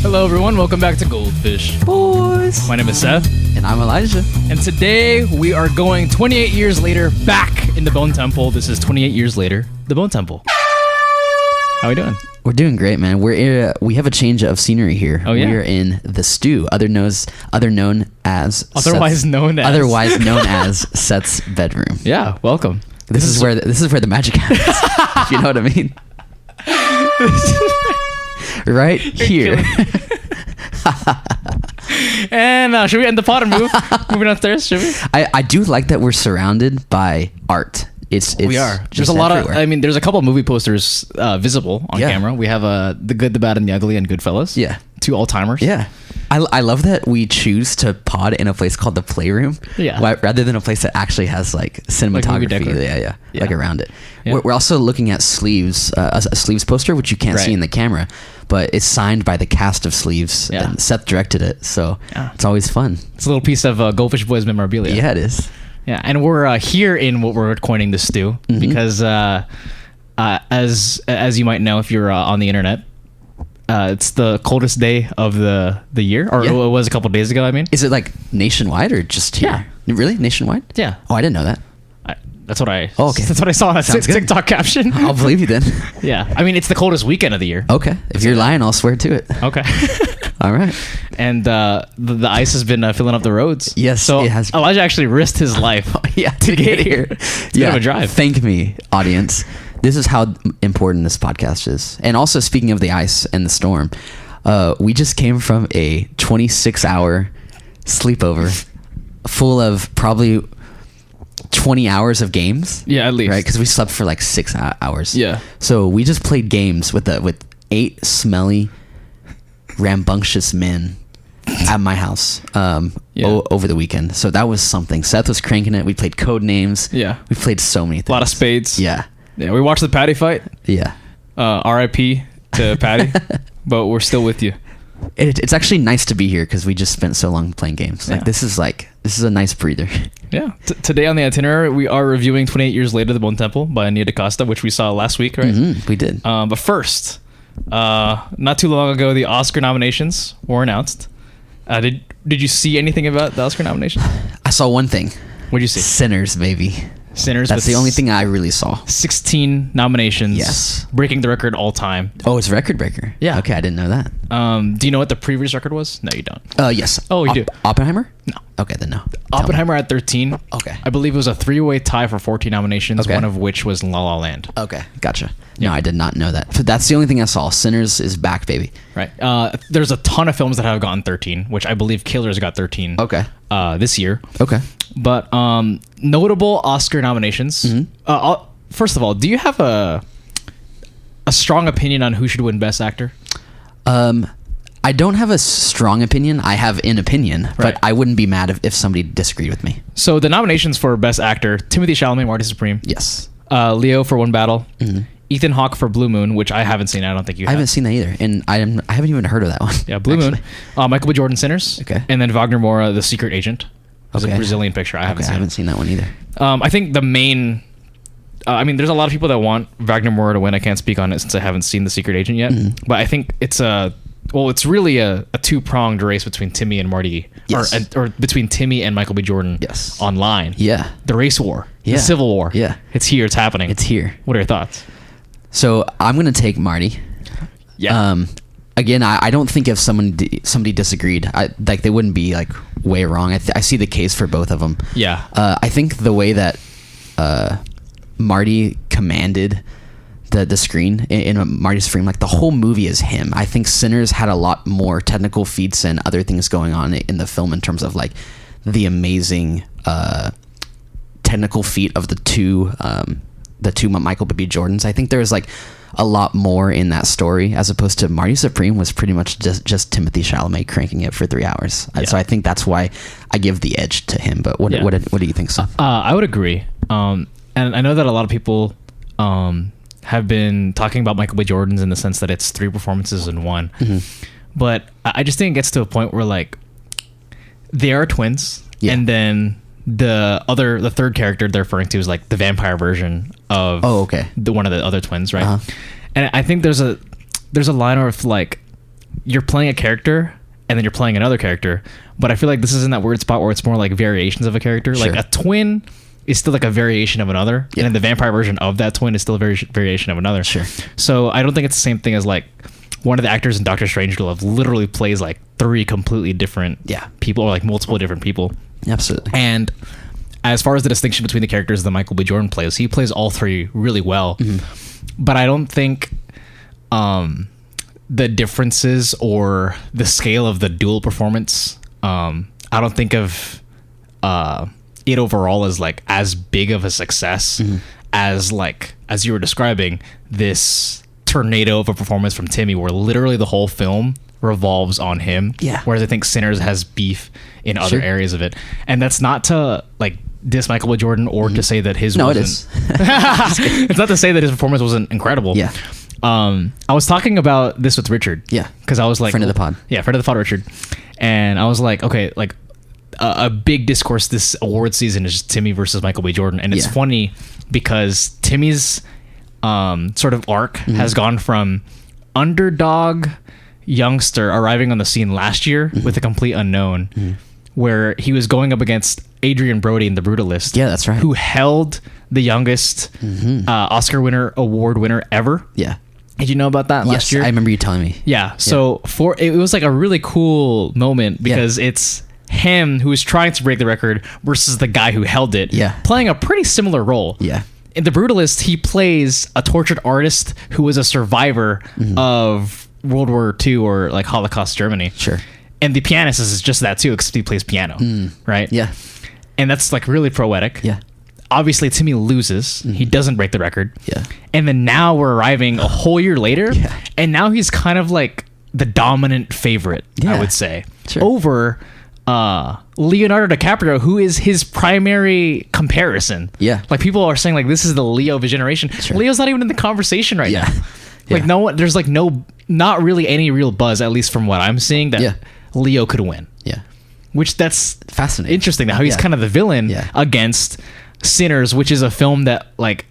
Hello everyone, welcome back to Goldfish Boys. My name is Seth. And I'm Elijah. And today we are going 28 years later back in the Bone Temple. This is 28 years later, the Bone Temple. How are we doing? We're doing great, man. We have a change of scenery here. Oh, yeah? We're in the stew, otherwise known as Seth's bedroom. Yeah, welcome. This is where the magic happens. If you know what I mean. Right here. And should we end the pod and moving upstairs? Should we? I do like that we're surrounded by art. We are. There's a lot everywhere. There's a couple of movie posters visible on camera. We have The Good, the Bad, and the Ugly and Goodfellas. Yeah. 2 all-timers. Yeah. I love that we choose to pod in a place called the Playroom. Yeah. Rather than a place that actually has like cinematography. Yeah. Like around it. Yeah. We're also looking at Sleeves, a Sleeves poster, which you can't see in the camera, but it's signed by the cast of Sleeves. Yeah. And Seth directed it, so it's always fun. It's a little piece of Goldfish Boys memorabilia. Yeah, it is. Yeah, and we're here in what we're coining the stew because as you might know if you're on the internet, it's the coldest day of the year, or it was a couple of days ago. Is it like nationwide or just here? Yeah. Really, nationwide? Yeah. Oh, I didn't know that. That's what I saw on a TikTok caption. I'll believe you then. Yeah, it's the coldest weekend of the year. Okay, if you're lying, I'll swear to it. Okay. All right. And the ice has been filling up the roads. Yes, so it has. Elijah actually risked his life to get here. It's a bit of a drive. Thank me, audience. This is how important this podcast is. And also, speaking of the ice and the storm, we just came from a 26-hour sleepover full of probably 20 hours of games. Yeah, at least. Right? Because we slept for like 6 hours. Yeah. So we just played games with 8 smelly, rambunctious men at my house over the weekend. So that was something. Seth was cranking it. We played code names. Yeah. We played so many things. A lot of spades. Yeah. Yeah. We watched the Patty fight. Yeah. R.I.P. to Patty. But we're still with you. It's actually nice to be here because we just spent so long playing games. This is a nice breather. Yeah. Today on the itinerary, we are reviewing 28 Years Later, The Bone Temple by Nia DaCosta, which we saw last week, right? Mm-hmm, we did. But first, not too long ago, the Oscar nominations were announced. Did you see anything about the Oscar nominations? I saw one thing. What'd you see? Sinners, baby. Sinners. That's the only thing I really saw. 16 nominations. Yes. Breaking the record all time. Oh, it's a record breaker. Yeah. Okay, I didn't know that. Do you know what the previous record was? No, you don't. Yes. Oh, you do. Oppenheimer? No. Okay, then no. Oppenheimer at 13. Okay. I believe it was a 3-way tie for 14 nominations, one of which was La La Land. Okay, gotcha. No, I did not know that. But that's the only thing I saw. Sinners is back, baby. Right. There's a ton of films that have gotten 13, which I believe Killers got 13. Okay. This year. Okay. But notable Oscar nominations. Mm-hmm. First of all, do you have a strong opinion on who should win Best Actor? I don't have a strong opinion. I have an opinion, but I wouldn't be mad if somebody disagreed with me. So the nominations for Best Actor: Timothée Chalamet, Marty Supreme. Yes. Leo for One Battle. Mm-hmm. Ethan Hawke for Blue Moon, which I haven't seen. I don't think you have. I haven't seen that either, and I haven't even heard of that one. Yeah, Blue Moon. Michael B. Jordan, Sinners. Okay. And then Wagner Moura, The Secret Agent. It was a Brazilian picture. I haven't seen that one either. I think the main... there's a lot of people that want Wagner Moura to win. I can't speak on it since I haven't seen The Secret Agent yet. Mm-hmm. But I think it's it's really a 2-pronged race between Timmy and Marty. Yes. Or between Timmy and Michael B. Jordan. Yes. Online. Yeah. The race war. Yeah. The Civil War. Yeah. It's here. It's happening. It's here. What are your thoughts? So I'm going to take Marty. Yeah. Again, I don't think if somebody disagreed, they wouldn't be like way wrong. I see the case for both of them. Yeah. I think the way that Marty commanded the screen in Marty's frame, like the whole movie is him. I think Sinners had a lot more technical feats and other things going on in the film in terms of like the amazing technical feat of the two Michael B. Jordans. I think there's like a lot more in that story as opposed to Marty Supreme was pretty much just Timothée Chalamet cranking it for 3 hours. Yeah. So I think that's why I give the edge to him. But what do you think, Seth? I would agree. And I know that a lot of people have been talking about Michael B. Jordan's in the sense that it's 3 performances in one. Mm-hmm. But I just think it gets to a point where like they are twins, and then the third character they're referring to is like the vampire version of one of the other twins, right? Uh-huh. And I think there's a line where if like you're playing a character and then you're playing another character, but I feel like this is in that weird spot where it's more like variations of a character. Sure. Like a twin is still like a variation of another, and then the vampire version of that twin is still a variation of another. Sure. So I don't think it's the same thing as like one of the actors in Doctor Strangelove literally plays like 3 completely different people, or like multiple different people. Absolutely. And as far as the distinction between the characters that Michael B. Jordan plays, he plays all 3 really well. But I don't think the differences or the scale of the dual performance, I don't think of it overall as like as big of a success as like, as you were describing, this tornado of a performance from Timmy, where literally the whole film revolves on him. Yeah. Whereas I think Sinners has beef in other areas of it. And that's not to like diss Michael B. Jordan or to say that his No, wasn't. it is. It's not to say that his performance wasn't incredible. Yeah. I was talking about this with Richard. Yeah. Because I was like, Friend of the pod. Yeah, friend of the pod, Richard. And I was like, okay, like a big discourse this award season is just Timmy versus Michael B. Jordan. And it's funny because Timmy's sort of arc has gone from underdog youngster arriving on the scene last year with a complete unknown, where he was going up against Adrian Brody in The Brutalist. Yeah, that's right. Who held the youngest Oscar award winner ever. Yeah. Did you know about that last year? I remember you telling me. Yeah. So it was like a really cool moment because it's him who is trying to break the record versus the guy who held it. Yeah. Playing a pretty similar role. Yeah. In The Brutalist, he plays a tortured artist who was a survivor of World War II or like Holocaust Germany. Sure. And the pianist is just that too, except he plays piano. Right? Yeah. And that's like really poetic. Yeah. Obviously, Timmy loses. He doesn't break the record. Yeah. And then now we're arriving a whole year later. Yeah. And now he's kind of like the dominant favorite, I would say, over Leonardo DiCaprio, who is his primary comparison. Yeah. Like people are saying like this is the Leo of his generation. Sure. Leo's not even in the conversation right now. Yeah. Like no one, there's like not really any real buzz, at least from what I'm seeing, that Leo could win. Yeah. Which that's fascinating. Interesting. How he's kind of the villain against Sinners, which is a film that like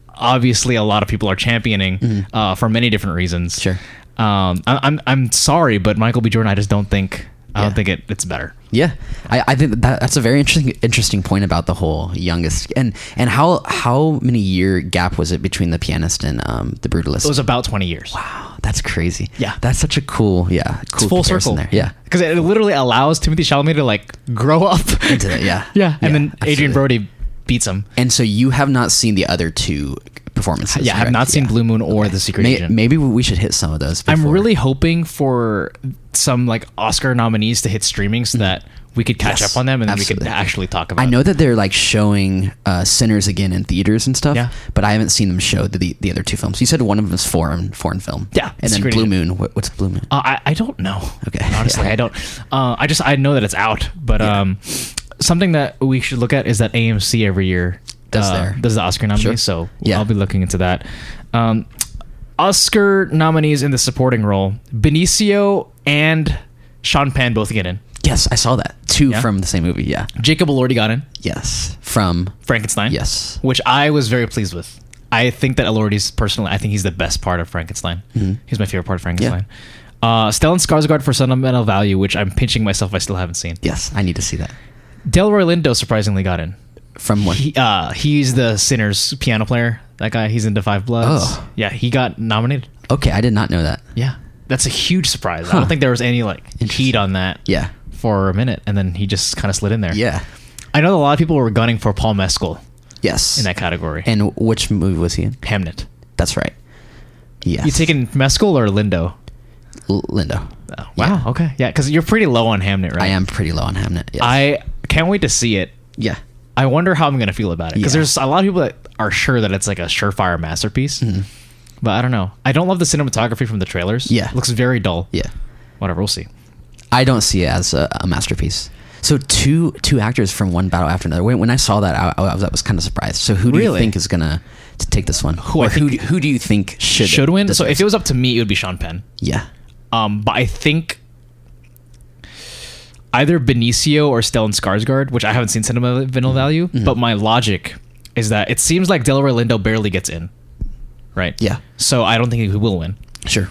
obviously a lot of people are championing for many different reasons. Sure. I'm sorry, but Michael B. Jordan, I just don't think it's better. Yeah, I think that's a very interesting point about the whole youngest and how many year gap was it between The Pianist and The Brutalist? It was about 20 years. Wow, that's crazy. Yeah, that's such a cool it's full circle there. Yeah, because it literally allows Timothée Chalamet to like grow up into it. Yeah, and then Adrian Brody beats him. And so you have not seen the other 2 performances? Yeah, I have not seen Blue Moon or The Secret Agent. Maybe we should hit some of those before. I'm really hoping for some like Oscar nominees to hit streaming so that we could catch up on them and then we could actually talk about it. I know that they're like showing Sinners again in theaters and stuff, but I haven't seen them show the other 2 films. You said one of them is foreign film. Yeah. And then Blue Moon. What's Blue Moon? I don't know. Okay. Honestly, I don't. I know that it's out, but something that we should look at is that AMC every year does the Oscar nominees, so I'll be looking into that. Oscar nominees in the supporting role: Benicio and Sean Penn both get in. Yes, I saw that. 2 from the same movie. Yeah. Jacob Elordi got in. Yes, from Frankenstein. Yes, which I was very pleased with. I think that Elordi's personally, I think he's the best part of Frankenstein. He's my favorite part of Frankenstein. Stellan Skarsgård for Sentimental Value, which I'm pinching myself I still haven't seen. Yes, I need to see that. Delroy Lindo surprisingly got in. From what? He's the Sinners piano player. That guy, he's into Five Bloods. Oh. Yeah, he got nominated. Okay, I did not know that. Yeah, that's a huge surprise. I don't think there was any like heat on that. Yeah. For a minute, and then he just kind of slid in there. Yeah. I know that a lot of people were gunning for Paul Mescal. Yes. In that category. And which movie was he in? Hamnet. That's right. Yes. You taking Mescal or Lindo? Lindo. Oh, wow. Yeah. Okay. Yeah, because you're pretty low on Hamnet, right? I am pretty low on Hamnet. Yes. I can't wait to see it. Yeah. I wonder how I'm going to feel about it, because there's a lot of people that are sure that it's like a surefire masterpiece. But I don't know. I don't love the cinematography from the trailers. Yeah. It looks very dull. Yeah. Whatever. We'll see. I don't see it as a masterpiece. So two actors from one battle after another. When I saw that, I was kind of surprised. So who do you think is gonna to take this one? Who do you think should win? So if it was up to me, it would be Sean Penn. Yeah. But I think either Benicio or Stellan Skarsgård, which I haven't seen Sentimental Value, but my logic is that it seems like Delroy Lindo barely gets in. Right. Yeah. So I don't think he will win. Sure.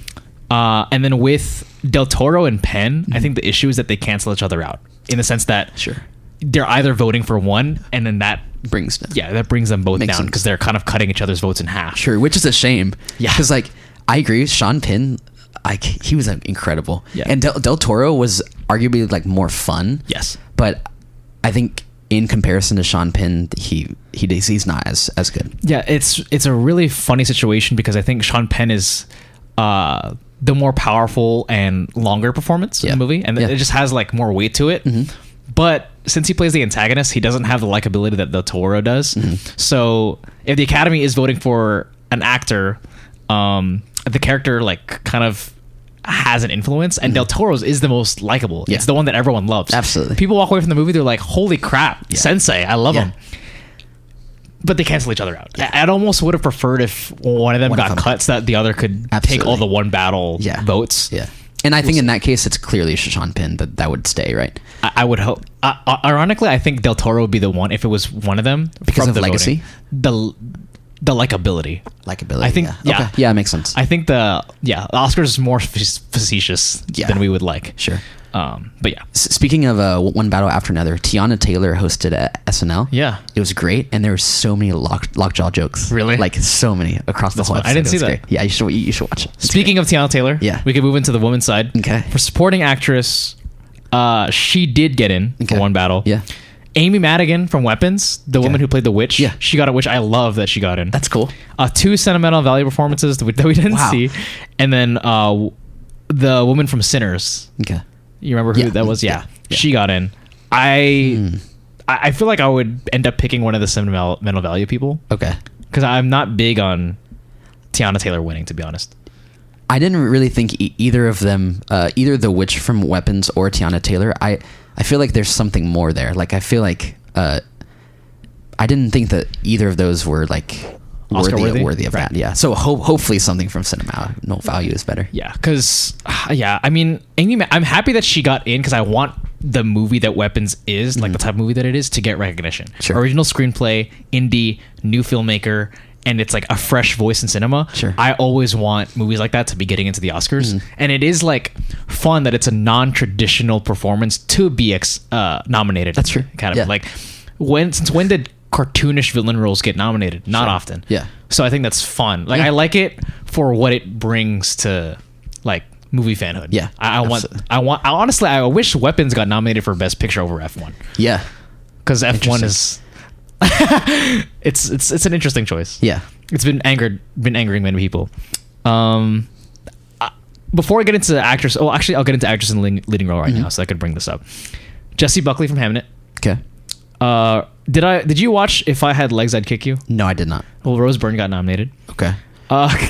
And then with Del Toro and Penn, I think the issue is that they cancel each other out in the sense that Sure. they're either voting for one, and then that brings them. that brings them both Makes down sense. because they're kind of cutting each other's votes in half. Sure, which is a shame. Yeah. Because, like, I agree with Sean Penn. Like, he was incredible. Yeah. And Del Toro was arguably, like, more fun. Yes. But I think in comparison to Sean Penn, he's not as good. Yeah, it's a really funny situation because I think Sean Penn is the more powerful and longer performance in the movie, and it just has like more weight to it. But since he plays the antagonist, he doesn't have the likability that Del Toro does. So if the Academy is voting for an actor, the character like kind of has an influence, and Del Toro's is the most likable. It's the one that everyone loves. Absolutely. People walk away from the movie, they're like, holy crap, Sensei, I love him. But they cancel each other out. I'd almost would have preferred if one of them got cut so that the other could take all the one battle votes. Yeah. And I think in that case, it's clearly Sean Penn that would stay, right? I would hope. Ironically, I think Del Toro would be the one if it was one of them because of the legacy. The likability. I think. Okay. Yeah, it makes sense. I think the Oscars is more facetious than we would like. Sure. But yeah. Speaking of one battle after another, Tiana Taylor hosted at SNL. Yeah. It was great, and there were so many lockjaw jokes. Really? Like, so many across the whole episode. I didn't see that. Great. Yeah, you should watch it. Speaking of Tiana Taylor, we could move into the women's side. Okay. For supporting actress, she did get in for one battle. Yeah. Amy Madigan from Weapons, the woman who played the witch, she got it, which I love that she got in. That's cool. 2 sentimental value performances that we didn't see, and then the woman from Sinners. Okay. You remember who that was? Yeah. She got in. I feel like I would end up picking one of the sentimental value people. Okay. Because I'm not big on Tiana Taylor winning, to be honest. I didn't really think either of them, either the witch from Weapons or Tiana Taylor. I feel like there's something more there. Like, I feel like I didn't think that either of those were like worthy of that. Yeah. So hopefully something from sentimental value is better. Yeah. Because I mean, I'm happy that she got in because I want the movie that Weapons is, like the type of movie that it is, to get recognition. Sure. Original screenplay, indie, new filmmaker, and it's like a fresh voice in cinema. Sure. I always want movies like that to be getting into the Oscars. And it is like fun that it's a non-traditional performance to be nominated. That's true. Kind of Yeah. like since when did cartoonish villain roles get nominated? Not often. Yeah. So I think that's fun. Like I like it for what it brings to like movie fanhood. Yeah. I honestly I wish Weapons got nominated for Best Picture over F1. Yeah. Because F1 is it's an interesting choice. Yeah. It's been angering many people. Before I get into actress, actually I'll get into actress in leading role right now, so I could bring this up. Jessie Buckley from Hamnet. Okay. Did you watch If I Had Legs I'd Kick You? No, I did not. Well, Rose Byrne got nominated. Okay.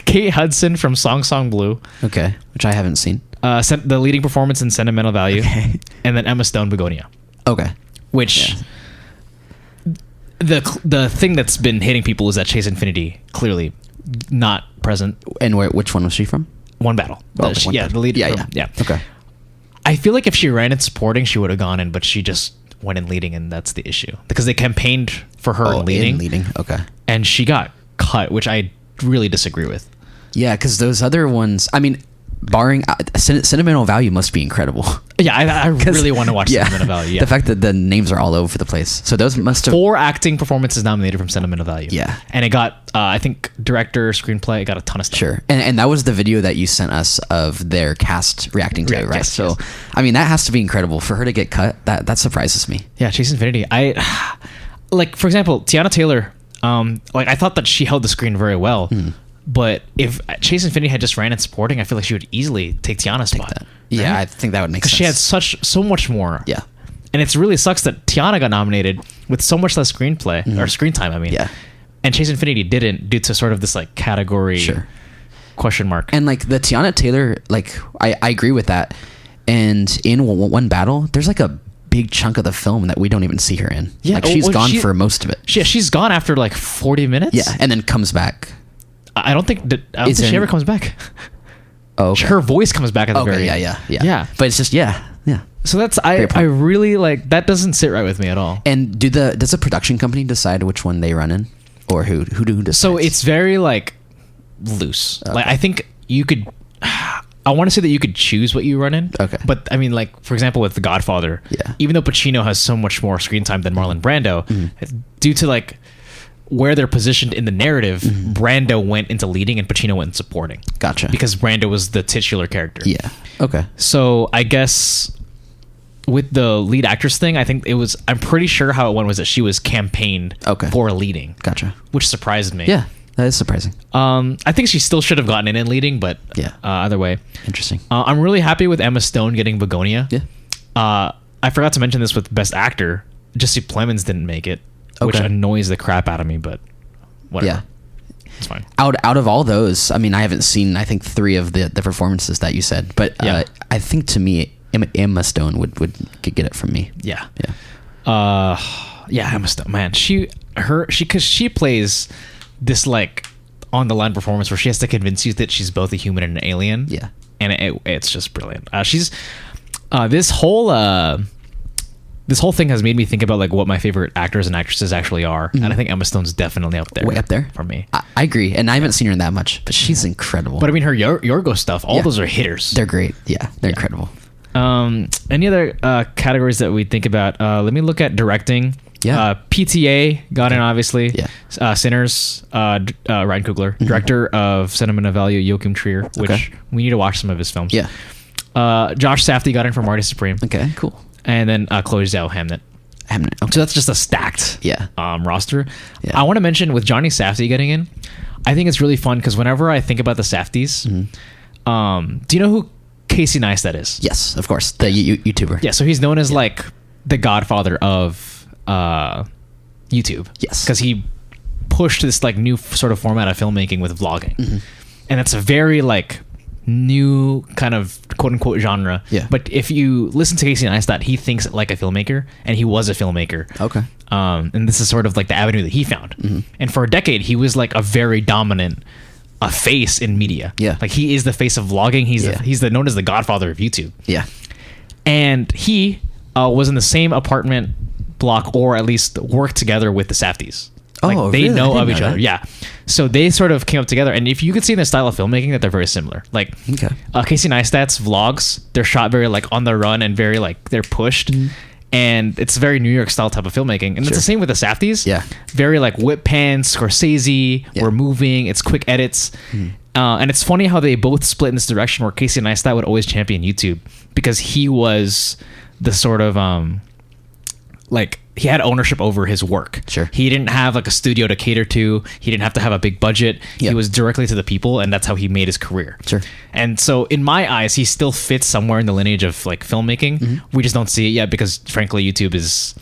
Kate Hudson from Song Blue. Okay. Which I haven't seen. The leading performance in Sentimental Value. Okay. And then Emma Stone, Begonia. Okay. Which the thing that's been hitting people is that Chase Infinity clearly not present. And which one was she from? One battle. The lead. Yeah. Okay. I feel like if she ran in supporting, she would have gone in, but she just went in leading, and that's the issue because they campaigned for her in leading. Okay. And she got cut, which I really disagree with. Yeah, because those other ones, I mean, barring Sentimental Value must be incredible. Yeah, I really want to watch Sentimental Value. Yeah. The fact that the names are all over the place. So those must have 4 acting performances nominated from Sentimental Value. Yeah. And it got, I think, director, screenplay, it got a ton of stuff. Sure. And that was the video that you sent us of their cast reacting to it, right? Yes, so, I mean, that has to be incredible. For her to get cut, that surprises me. Yeah, Chase Infinity. Like, for example, Tiana Taylor, like, I thought that she held the screen very well. But if Chase Infinity had just ran in supporting, I feel like she would easily take Tiana's spot. That. Yeah, right? I think that would make sense. Because she had so much more. Yeah. And it really sucks that Tiana got nominated with so much less screenplay, or screen time, I mean. Yeah. And Chase Infinity didn't, due to sort of this, like, category question mark. And, like, the Tiana Taylor, like, I agree with that. And in one battle, there's, like, a big chunk of the film that we don't even see her in. Yeah. Like, she's gone for most of it. She's gone after, like, 40 minutes? Yeah, and then comes back. I don't think she ever comes back. Oh, okay. Her voice comes back at the very end. Yeah. But it's just yeah. So that's I really like that doesn't sit right with me at all. And does the production company decide which one they run in, or who decides? So it's very like loose. Okay. Like I think you could. I want to say that you could choose what you run in. Okay. But I mean, like, for example, with The Godfather, even though Pacino has so much more screen time than Marlon Brando, due to like where they're positioned in the narrative, Brando went into leading and Pacino went in supporting. Gotcha. Because Brando was the titular character. Yeah. Okay. So I guess with the lead actress thing, I think I'm pretty sure how it went was that she was campaigned for leading. Gotcha. Which surprised me. Yeah, that is surprising. I think she still should have gotten in leading, but either way. Interesting. I'm really happy with Emma Stone getting Begonia. Yeah. I forgot to mention this with Best Actor. Jesse Plemons didn't make it, which annoys the crap out of me, but whatever. Yeah. It's fine. Out of all those, I mean, I haven't seen, I think 3 of the performances that you said, but I think to me, Emma Stone would get it from me. Yeah. Emma Stone, man, because she plays this like on the line performance where she has to convince you that she's both a human and an alien. Yeah, and it's just brilliant. She's this whole thing has made me think about like what my favorite actors and actresses actually are, and I think Emma Stone's definitely up there. Way up there for me. I agree, and I haven't seen her that much, but she's incredible. But I mean, her Yorgo stuff, all those are hitters. They're great. Yeah, they're incredible. Any other categories that we think about? Let me look at directing. PTA got in, obviously. Sinners, Ryan Coogler. Director of Sentiment of Value, Joachim Trier, which we need to watch some of his films. Josh Safdie got in for Marty Supreme. Okay, cool. And then Chloe Zhao, Hamnet. Okay. So that's just a stacked roster. I want to mention with Johnny Safdie getting in, I think it's really fun because whenever I think about the Safdies, do you know who Casey Neistat is? Yes, of course, the YouTuber. Yeah, so he's known as like the godfather of YouTube. Yes, because he pushed this like new sort of format of filmmaking with vlogging, and it's a very like new kind of quote unquote genre. Yeah, but if you listen to Casey Neistat, he thinks like a filmmaker, and he was a filmmaker. Okay, and this is sort of like the avenue that he found, and for a decade he was like a very dominant face in media. Yeah, like he is the face of vlogging. He's known as the godfather of YouTube. Yeah, and he was in the same apartment block, or at least worked together with the Safdies. Like they know of each other. Yeah, so they sort of came up together, and if you could see in the style of filmmaking that they're very similar. Like Casey Neistat's vlogs, they're shot very like on the run and very like they're pushed. And it's very New York style type of filmmaking. And it's the same with the Safdies. Yeah. Very like whip pans, Scorsese, we're moving, it's quick edits. And it's funny how they both split in this direction where Casey Neistat would always champion YouTube because he was the sort of like he had ownership over his work. Sure. He didn't have like a studio to cater to. He didn't have to have a big budget. He was directly to the people, and that's how he made his career. Sure. And so in my eyes, he still fits somewhere in the lineage of like filmmaking. We just don't see it yet because frankly, YouTube it's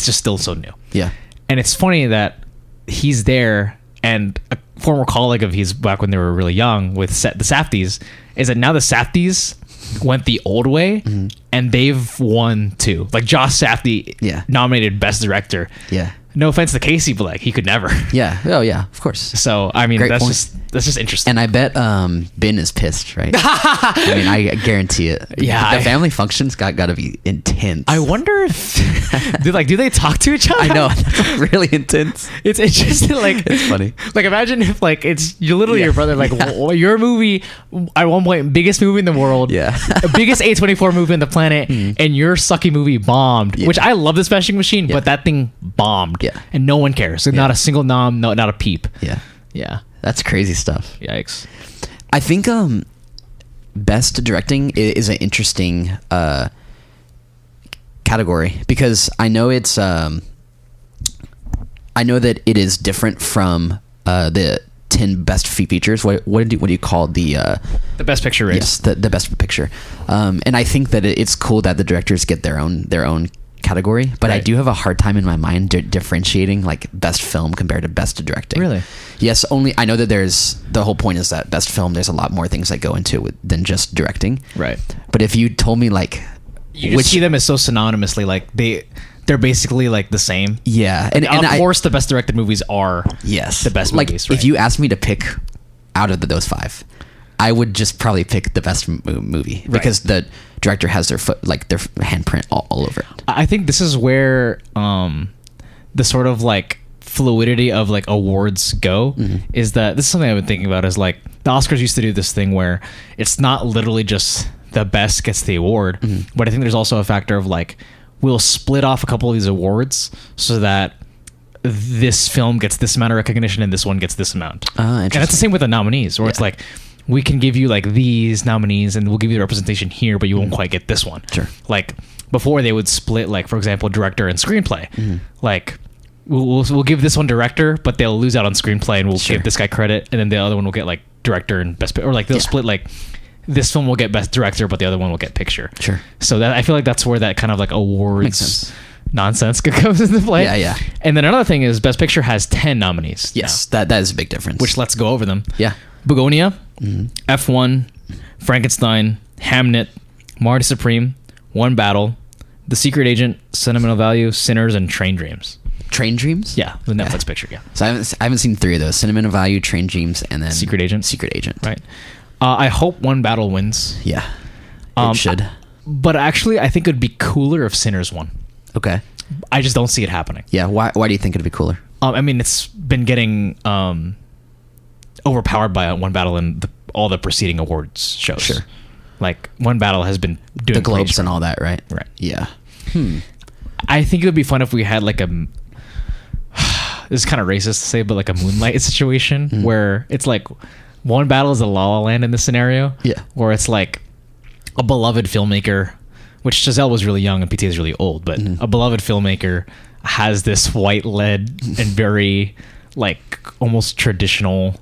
just still so new. Yeah. And it's funny that he's there, and a former colleague of his back when they were really young with the Safdies is that now the Safdies went the old way and they've won too. Like Josh Safdie nominated Best Director. Yeah. No offense to Casey, but like he could never. Yeah. Oh yeah, of course. So I mean that's just interesting. And I bet Ben is pissed, right? I mean, I guarantee it. Yeah. The family functions got to be intense. I wonder if do they talk to each other? I know. That's really intense. It's just like it's funny. Like imagine if like it's you're literally your brother, like your movie at one point, biggest movie in the world. Yeah. Biggest A24 movie on the planet, and your sucky movie bombed. Which I love this Smashing Machine, but that thing bombed. Yeah. And no one cares. So not a single nom, no, not a peep. Yeah. Yeah. That's crazy stuff. Yikes. I think best directing is an interesting category because I know it's I know that it is different from the 10 best features. What do you call the best picture race? Yes, the best picture. And I think that it's cool that the directors get their own category, but I do have a hard time in my mind differentiating like best film compared to best directing. Really? Yes, only I know that the whole point is that best film, there's a lot more things that go into it than just directing. Right. But if you told me like you just see them as so synonymously, like they're basically like the same. Yeah. And of course the best directed movies are the best movies. Like if you asked me to pick out of those 5, I would just probably pick the best movie because the director has their their handprint all over it. I think this is where the sort of like fluidity of like awards go is that this is something I've been thinking about is like the Oscars used to do this thing where it's not literally just the best gets the award, but I think there's also a factor of like, we'll split off a couple of these awards so that this film gets this amount of recognition and this one gets this amount. And that's the same with the nominees, where it's like, we can give you like these nominees and we'll give you the representation here, but you won't quite get this one. Sure. Like before they would split, like for example, director and screenplay. Like we'll give this one director, but they'll lose out on screenplay, and we'll give this guy credit, and then the other one will get like director and best, or like they'll split like this film will get best director, but the other one will get picture. Sure. So that I feel like that's where that kind of like awards nonsense comes into play. Yeah. And then another thing is best picture has 10 nominees. Yes, that is a big difference. Which let's go over them. Yeah. Begonia, F1, Frankenstein, Hamnet, Marty Supreme, One Battle, The Secret Agent, Sentimental Value, Sinners, and Train Dreams. Train Dreams? Yeah, the Netflix picture, yeah. So I haven't seen 3 of those. Sentimental Value, Train Dreams, and then... Secret Agent. Right. I hope One Battle wins. Yeah, it should. But actually, I think it would be cooler if Sinners won. Okay. I just don't see it happening. Yeah, why do you think it'd be cooler? I mean, it's been getting overpowered by One Battle in all the preceding awards shows. Sure. Like, One Battle has been doing the Globes and all that, right? Right. Yeah. I think it would be fun if we had like a... This is kind of racist to say, but like a Moonlight situation where it's like One Battle is a La La Land in this scenario. Yeah. Where it's like a beloved filmmaker, which Giselle was really young and PTA is really old, but a beloved filmmaker has this white lead and very like almost traditional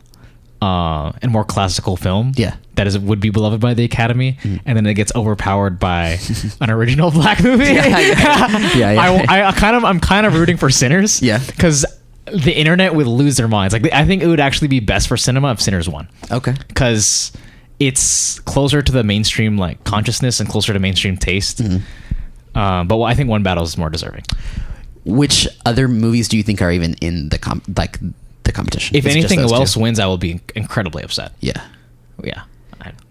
and more classical film. Yeah. That would be beloved by the Academy, and then it gets overpowered by an original black movie. I'm kind of rooting for Sinners. Yeah. Because the internet would lose their minds. Like, I think it would actually be best for cinema if Sinners won. Okay. Because it's closer to the mainstream like consciousness and closer to mainstream taste. But I think One Battle is more deserving. Which other movies do you think are even in the competition? If anything else wins, I will be incredibly upset. Yeah. Yeah.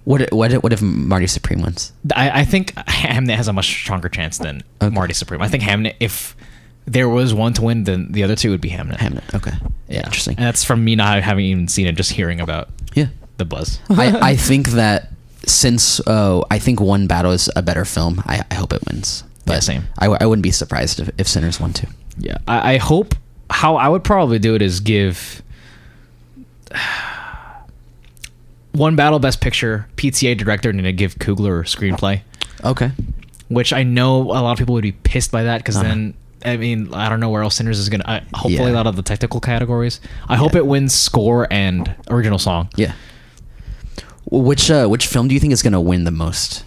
What if Marty Supreme wins? I think Hamnet has a much stronger chance than Marty Supreme. I think Hamnet, if there was one to win, then the other two would be Hamnet. Okay. Yeah. Interesting. And that's from me not having even seen it, just hearing about the buzz. I think that since I think One Battle is a better film, I hope it wins. But same. I wouldn't be surprised if Sinners won too. Yeah. I hope, how I would probably do it is give One Battle Best Picture, PTA Director, and then give Coogler screenplay. Okay. Which I know a lot of people would be pissed by that, because then, I mean, I don't know where else Sinners is going to... Hopefully a lot of the technical categories. I hope it wins score and original song. Yeah. Which film do you think is going to win the most?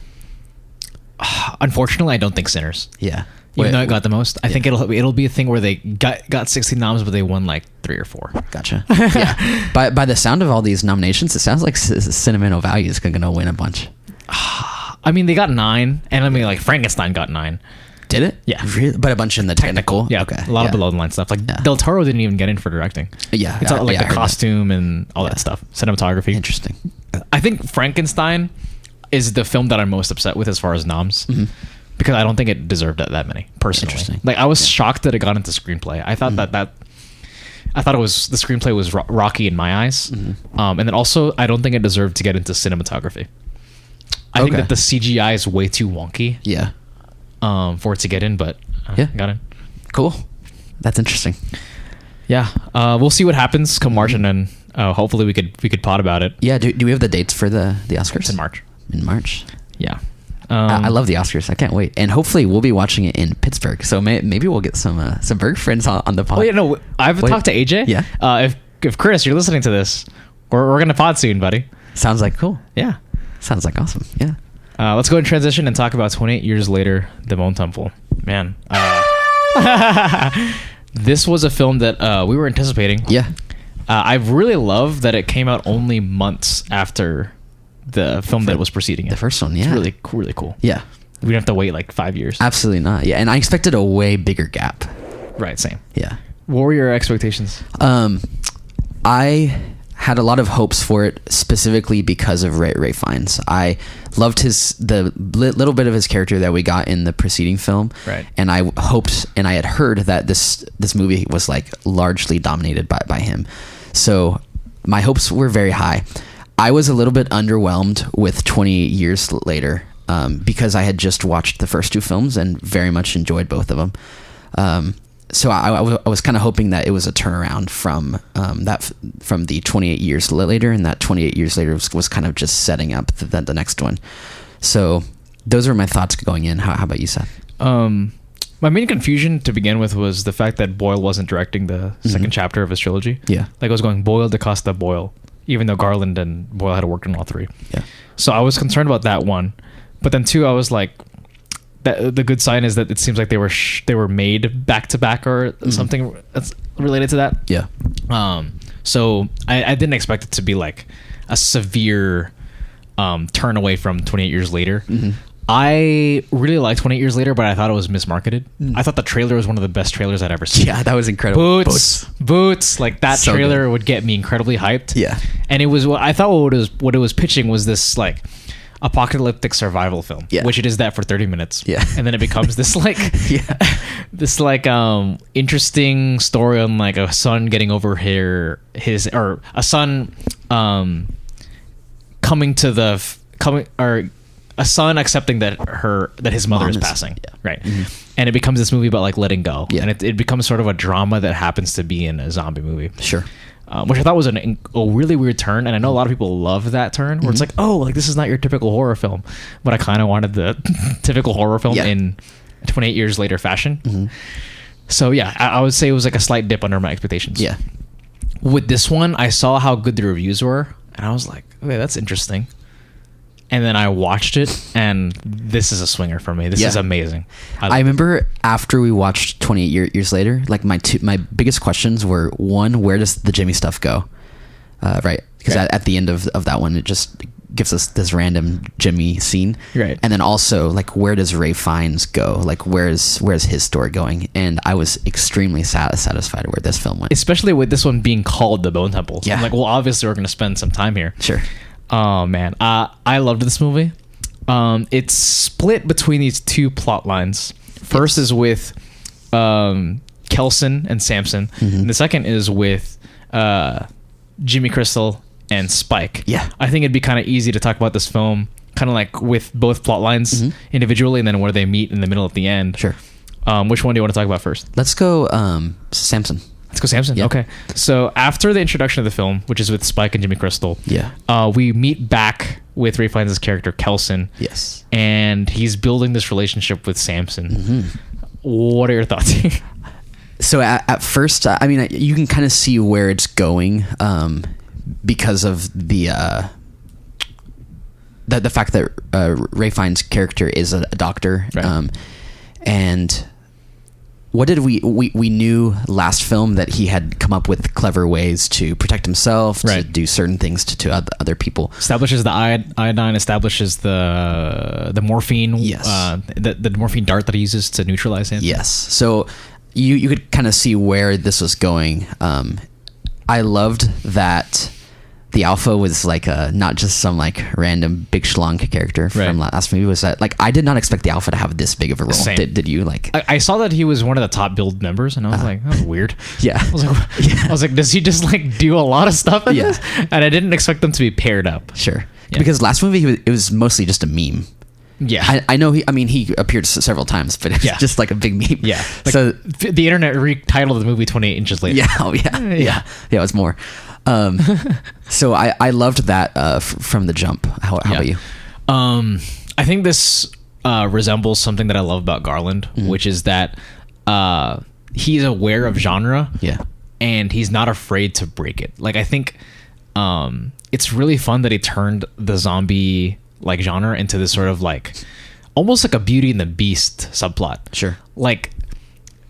Unfortunately, I don't think Sinners. Yeah. Even though it got the most, I think it'll be a thing where they got 16 noms, but they won like 3 or 4. Gotcha. Yeah. By the sound of all these nominations, it sounds like Sentimental Value is going to win a bunch. I mean, they got 9, and I mean, like Frankenstein got 9. Did it? Yeah. Really? But a bunch in the technical? Yeah. Okay. A lot of below the line stuff. Like Del Toro didn't even get in for directing. Yeah. It's all, like the costume and all that stuff. Cinematography. Interesting. I think Frankenstein is the film that I'm most upset with as far as noms. Because I don't think it deserved that many, personally. Like, I was shocked that it got into screenplay. I thought I thought it was, the screenplay was rocky in my eyes. And then also, I don't think it deserved to get into cinematography. I think that the CGI is way too wonky. Yeah. For it to get in, but got in. Cool. That's interesting. Yeah. We'll see what happens come March, and then hopefully we could pod about it. Yeah. Do we have the dates for the Oscars? It's in March. In March. Yeah. I love the Oscars. I can't wait, and hopefully we'll be watching it in Pittsburgh. So maybe we'll get some Berg friends on the pod. Oh yeah, no, I've talked to AJ. Yeah. If Chris, you're listening to this, we're gonna pod soon, buddy. Sounds like cool. Yeah. Sounds like awesome. Yeah. Let's go and transition and talk about 28 years later, the Bone Temple. Man, this was a film that we were anticipating. Yeah. I really love that it came out only months after the film that was preceding it. The first one, yeah. It's really cool. Yeah. We didn't have to wait like 5 years. Absolutely not. Yeah, and I expected a way bigger gap. Right, same. Yeah. What were your expectations? I had a lot of hopes for it, specifically because of Ray Fiennes. I loved the little bit of his character that we got in the preceding film. Right. And I hoped, and I had heard that this movie was like largely dominated by him. So my hopes were very high. I was a little bit underwhelmed with 20 years later, because I had just watched the first two films and very much enjoyed both of them. So I was kind of hoping that it was a turnaround from from the 28 years later, and that 28 years later was kind of just setting up the next one. So those are my thoughts going in. How about you, Seth? My main confusion to begin with was the fact that Boyle wasn't directing the second chapter of his trilogy. Yeah. Like, it was going Boyle, DaCosta, Boyle, even though Garland and Boyle had worked on all three. Yeah. So I was concerned about that one. But then two, I was like, the good sign is that it seems like they were made back to back or something that's related to that. Yeah. So I didn't expect it to be like a severe turn away from 28 Years Later. I really liked 28 Years Later, but I thought it was mismarketed. I thought the trailer was one of the best trailers I'd ever seen. Yeah, that was incredible. Boots. Like, that so trailer would get me incredibly hyped. Yeah. And it was, I thought what it was pitching was this like apocalyptic survival film, which it is that for 30 minutes. Yeah. And then it becomes this like this like interesting story on like a son getting over a son a son accepting that his mother is passing. Right. And it becomes this movie about like letting go. And it becomes sort of a drama that happens to be in a zombie movie. Sure. Which I thought was a really weird turn, and I know a lot of people love that turn, where it's like, oh, like, this is not your typical horror film, but I kind of wanted the typical horror film in 28 Years Later fashion. So yeah, I would say it was like a slight dip under my expectations. Yeah. With this one, I saw how good the reviews were, and I was like, okay, that's interesting. And then I watched it, and this is a swinger for me. This is amazing. I remember after we watched 28 Years Later, like my biggest questions were, one, where does the Jimmy stuff go? Right. Because at the end of that one, it just gives us this random Jimmy scene. Right. And then also, like, where does Ray Fiennes go? Like, where's his story going? And I was extremely satisfied where this film went. Especially with this one being called The Bone Temple. So yeah. I'm like, well, obviously we're going to spend some time here. Sure. Oh man, I loved this movie. It's split between these two plot lines. First is with Kelson and Samson, and the second is with Jimmy Crystal and Spike. Yeah, I think it'd be kind of easy to talk about this film kind of like with both plot lines individually, and then where they meet in the middle at the end. Sure. Which one do you want to talk about first? Let's go Samson. Let's go Samson. Yeah. Okay. So after the introduction of the film, which is with Spike and Jimmy Crystal, we meet back with Ray Fiennes' character Kelson. Yes. And he's building this relationship with Samson. What are your thoughts? So at first, I mean, you can kind of see where it's going because of the fact that Ray Fiennes' character is a doctor, right. And what did we knew last film that he had come up with clever ways to protect himself, to do certain things to other people. Establishes the iodine, establishes the morphine, the morphine dart that he uses to neutralize him. Yes. So you could kind of see where this was going. I loved that the Alpha was like not just some like random big schlong character from last movie. Was that like I did not expect the Alpha to have this big of a role. Did you? Like I saw that he was one of the top billed members, and I was like, that's weird. Yeah. I was like, does he just like do a lot of stuff in this? And I didn't expect them to be paired up. Sure. Yeah. Because last movie it was mostly just a meme. Yeah, I know. He appeared several times, but it's just like a big meme. Yeah. Like, so the internet retitled the movie 28 Inches Later. Yeah. Oh yeah. It was more. So I loved that from the jump. How about you? I think this resembles something that I love about Garland, which is that he's aware of genre. Yeah. And he's not afraid to break it. Like, I think it's really fun that he turned the zombie like genre into this sort of like almost like a Beauty and the Beast subplot. Sure. Like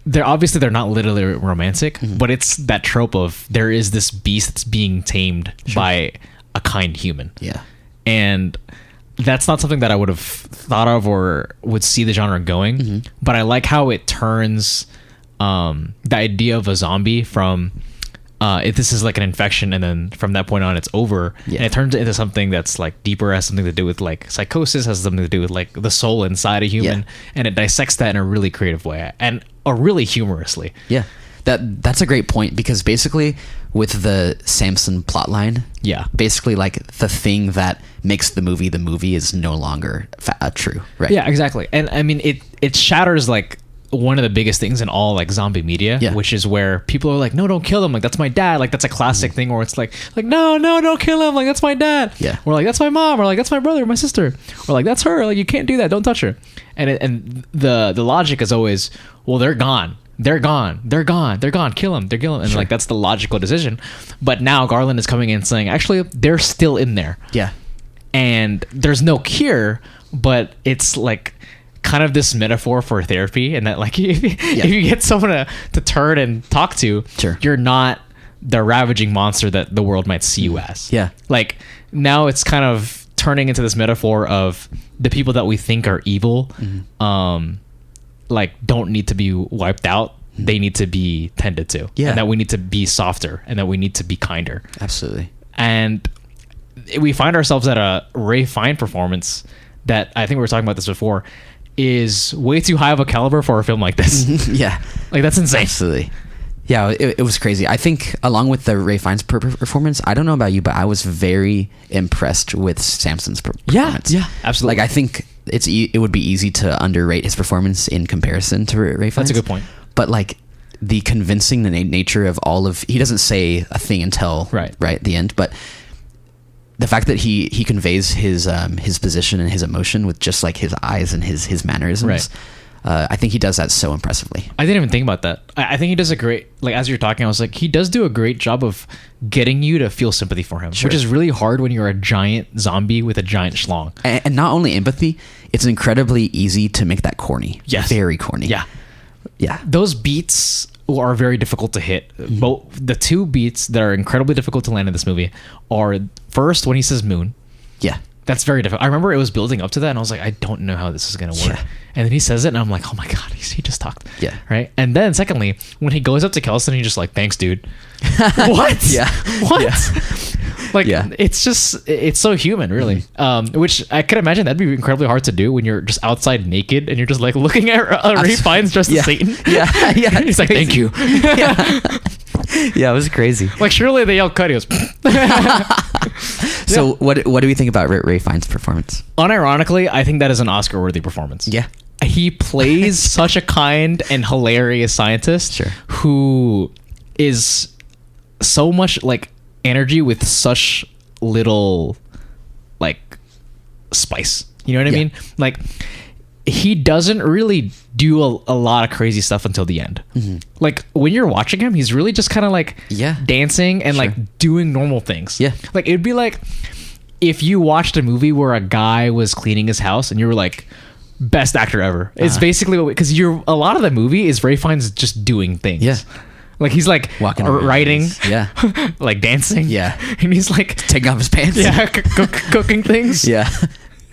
they're not literally romantic, but it's that trope of there is this beast that's being tamed by a kind human. Yeah. And that's not something that I would have thought of or would see the genre going, but I like how it turns the idea of a zombie from if this is like an infection, and then from that point on it's over, and it turns into something that's like deeper, has something to do with like psychosis, has something to do with like the soul inside a human, and it dissects that in a really creative way and really humorously. Yeah, That's a great point, because basically with the Samson plotline, basically like the thing that makes the movie is no longer true, right? Yeah, exactly. And I mean, it shatters like one of the biggest things in all like zombie media, which is where people are like, no, don't kill him, like that's my dad, like that's a classic thing, or it's like no, don't kill him, like that's my dad, or like that's my mom, or like that's my brother or my sister, or like that's her, like you can't do that, don't touch her. And the logic is always, well, they're gone, kill them, and like that's the logical decision. But now Garland is coming in saying, actually they're still in there, and there's no cure, but it's like kind of this metaphor for therapy, and that like if you get someone to turn and talk to, you're not the ravaging monster that the world might see you as. Like now it's kind of turning into this metaphor of the people that we think are evil, like don't need to be wiped out, they need to be tended to, and that we need to be softer, and that we need to be kinder. Absolutely. And we find ourselves at a Ralph Fiennes performance that, I think we were talking about this before, is way too high of a caliber for a film like this. Like that's insane. Absolutely. Yeah, it was crazy. I think along with the Ralph Fiennes performance, I don't know about you, but I was very impressed with Samson's performance. Yeah, absolutely. Like I think it would be easy to underrate his performance in comparison to Ralph Fiennes. That's a good point. But like the convincing nature of he doesn't say a thing until the end, but the fact that he conveys his position and his emotion with just like his eyes and his mannerisms, I think he does that so impressively. I didn't even think about that. I think he does a great, like as you're talking, I was like, he does do a great job of getting you to feel sympathy for him, which is really hard when you're a giant zombie with a giant schlong. And not only empathy, it's incredibly easy to make that corny. Very corny. Yeah. Those beats are very difficult to hit. Both the two beats that are incredibly difficult to land in this movie are, first, when he says moon. That's very difficult. I remember it was building up to that, and I was like, I don't know how this is going to work. And then he says it, and I'm like, oh my God, he just talked. Right? And then secondly, when he goes up to Kelson, he's just like, thanks, dude. What? What? Like, it's just, it's so human, really. Which I could imagine that'd be incredibly hard to do when you're just outside naked, and you're just like looking at Ralph Fiennes dressed as Satan. He's like, thank you. Yeah, it was crazy. Like, surely they yell cut. He goes. So what do we think about Ralph Fiennes' performance? Unironically, I think that is an Oscar-worthy performance. He plays such a kind and hilarious scientist who is so much like energy with such little like spice. You know what I mean? Like, he doesn't really do a lot of crazy stuff until the end. Like when you're watching him, he's really just kind of like dancing and like doing normal things. Like it'd be like if you watched a movie where a guy was cleaning his house and you were like, best actor ever. It's basically because a lot of the movie is Ralph Fiennes just doing things. Like he's like walking, writing, like dancing, and he's like taking off his pants, cooking things.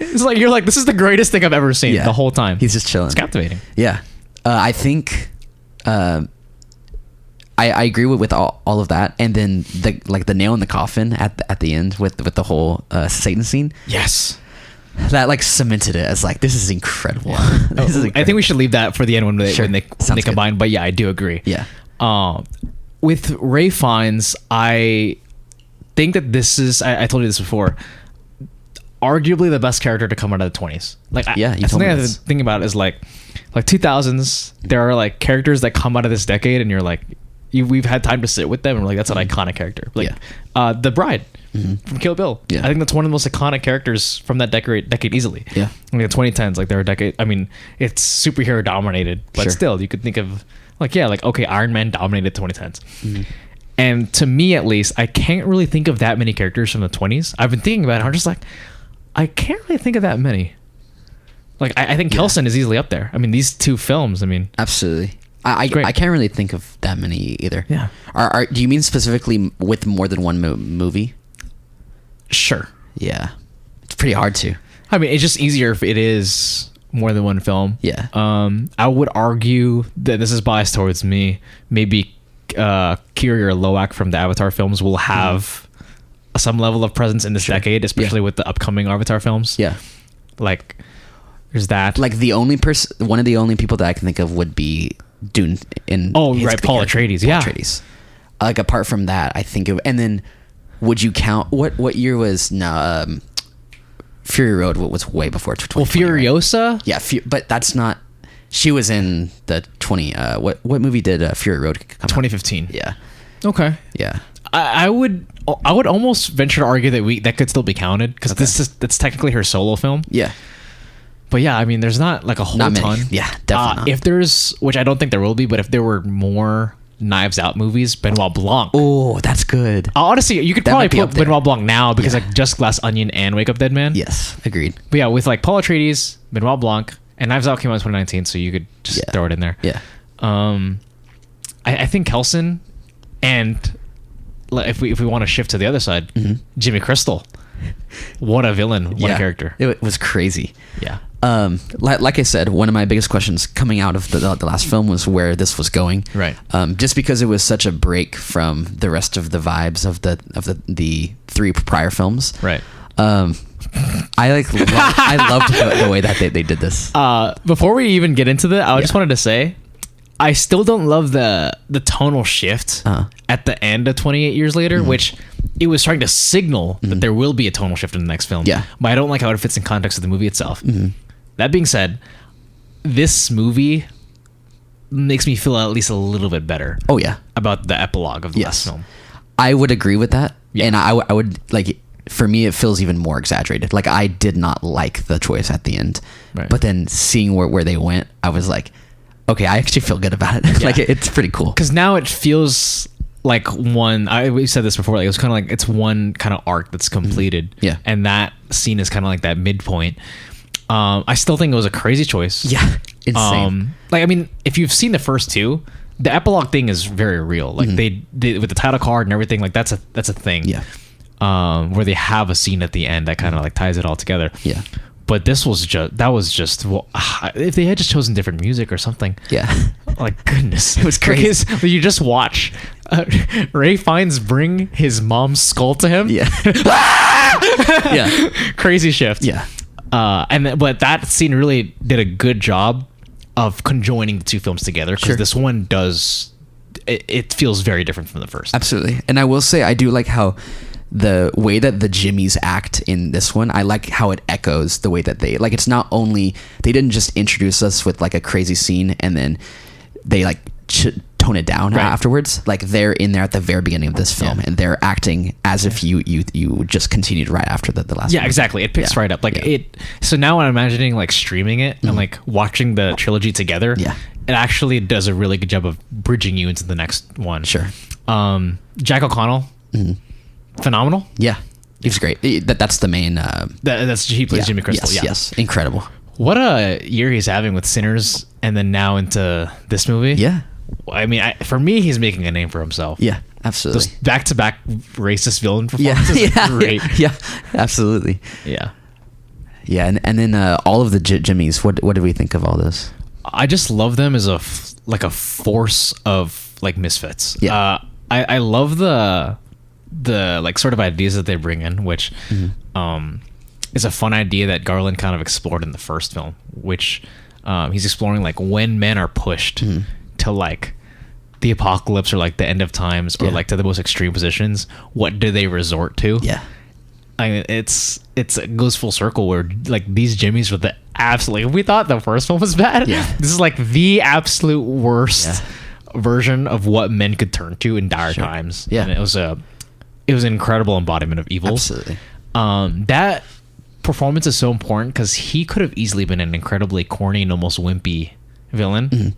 It's like you're like, this is the greatest thing I've ever seen the whole time. He's just chilling. It's captivating. I think I agree with all of that, and then the nail in the coffin at the end with the whole Satan scene. That like cemented it as like, this is incredible. This is incredible. I think we should leave that for the end when they combine. Good. But yeah, I do agree. With Ralph Fiennes, I think that this is, I told you this before, arguably the best character to come out of the 20s. Like, something I think about is like 2000s, there are like characters that come out of this decade and you're like, we've had time to sit with them and we're like, that's an iconic character. Like the Bride from Kill Bill. I think that's one of the most iconic characters from that decade easily. I mean, the 2010s, like they're a decade, I mean, it's superhero dominated, but still you could think of like, okay, Iron Man dominated the 2010s. And to me, at least, I can't really think of that many characters from the 20s. I've been thinking about it. I'm just like, I can't really think of that many. Like, I think Kelson is easily up there. I mean, these two films, I mean. Absolutely. I can't really think of that many either. Do you mean specifically with more than one movie? Sure. Yeah. It's pretty hard to. I mean, it's just easier if it is more than one film. I would argue that this is biased towards me. Maybe Kiri or Loak from the Avatar films will have some level of presence in this decade, especially with the upcoming Avatar films. Like, there's that. Like the only one of the only people that I can think of would be Dune in Paul Atreides. Yeah. Atreides. Like apart from that, I think and then would you count what year was Fury Road? What was way before 2020? Well, Furiosa. Right? Yeah, but that's not. She was in the 20. What movie did Fury Road come out? 2015. Yeah. Okay. Yeah. I would almost venture to argue that could still be counted because that's technically her solo film. Yeah. But yeah, I mean, there's not like a whole ton. Yeah, definitely not. If there's, which I don't think there will be, but if there were more Knives Out movies, Benoit Blanc. Oh, that's good. Honestly, you could probably put Benoit Blanc now because like Just Glass Onion and Wake Up Dead Man. Yes, agreed. But yeah, with like Paul Atreides, Benoit Blanc, and Knives Out came out in 2019, so you could just throw it in there. Yeah. I think Kelson, and if we want to shift to the other side, Jimmy Crystal. What a villain! What a character! It was crazy. Yeah. Like I said, one of my biggest questions coming out of the last film was where this was going. Right. Just because it was such a break from the rest of the vibes of the three prior films. Right. I loved the way that they did this. Before we even get into that, I just wanted to say, I still don't love the tonal shift at the end of 28 Years Later, which it was trying to signal that there will be a tonal shift in the next film. Yeah. But I don't like how it fits in context of the movie itself. That being said, this movie makes me feel at least a little bit better. Oh yeah, about the epilogue of the last film. I would agree with that, and I would like. For me, it feels even more exaggerated. Like I did not like the choice at the end, but then seeing where they went, I was like, okay, I actually feel good about it. Like it's pretty cool because now it feels like we said this before. Like it was kind of like it's one kind of arc that's completed. Yeah, and that scene is kind of like that midpoint. I still think it was a crazy choice. Yeah, insane. Like I mean, if you've seen the first two, the epilogue thing is very real. Like they with the title card and everything. Like that's a thing. Yeah. Where they have a scene at the end that kind of like ties it all together. Yeah. But this was just well, if they had just chosen different music or something. Yeah. Like goodness, it was crazy. Because you just watch Ray Fiennes bring his mom's skull to him. Yeah. Yeah. Crazy shift. Yeah. But that scene really did a good job of conjoining the two films together because this one does it feels very different from the first. Absolutely. And I will say I do like how the way that the Jimmies act in this one, I like how it echoes the way that they like. It's not only they didn't just introduce us with like a crazy scene and then they like tone it down afterwards. Like they're in there at the very beginning of this film and they're acting as if you just continued right after the last. Yeah, one. Exactly. It picks right up like it. So now I'm imagining like streaming it and like watching the trilogy together. Yeah, it actually does a really good job of bridging you into the next one. Sure. Jack O'Connell. Phenomenal. Yeah, he was great. That's the main. He plays Jimmy Crystal. Yes, incredible. What a year he's having with Sinners, and then now into this movie. Yeah, I mean, for me, he's making a name for himself. Yeah, absolutely. Those back-to-back racist villain performances. Yeah, great. Yeah, absolutely. Yeah, and then all of the Jimmies. What did we think of all this? I just love them as a force of like misfits. Yeah, I love the like sort of ideas that they bring in, which is a fun idea that Garland kind of explored in the first film, which he's exploring like when men are pushed to like the apocalypse or like the end of times or like to the most extreme positions, what do they resort to? Yeah, I mean, it goes full circle where like these Jimmies were the absolutely. We thought the first one was bad. Yeah, this is like the absolute worst version of what men could turn to in dire times. Yeah, and it was an incredible embodiment of evil. Absolutely. That performance is so important because he could have easily been an incredibly corny and almost wimpy villain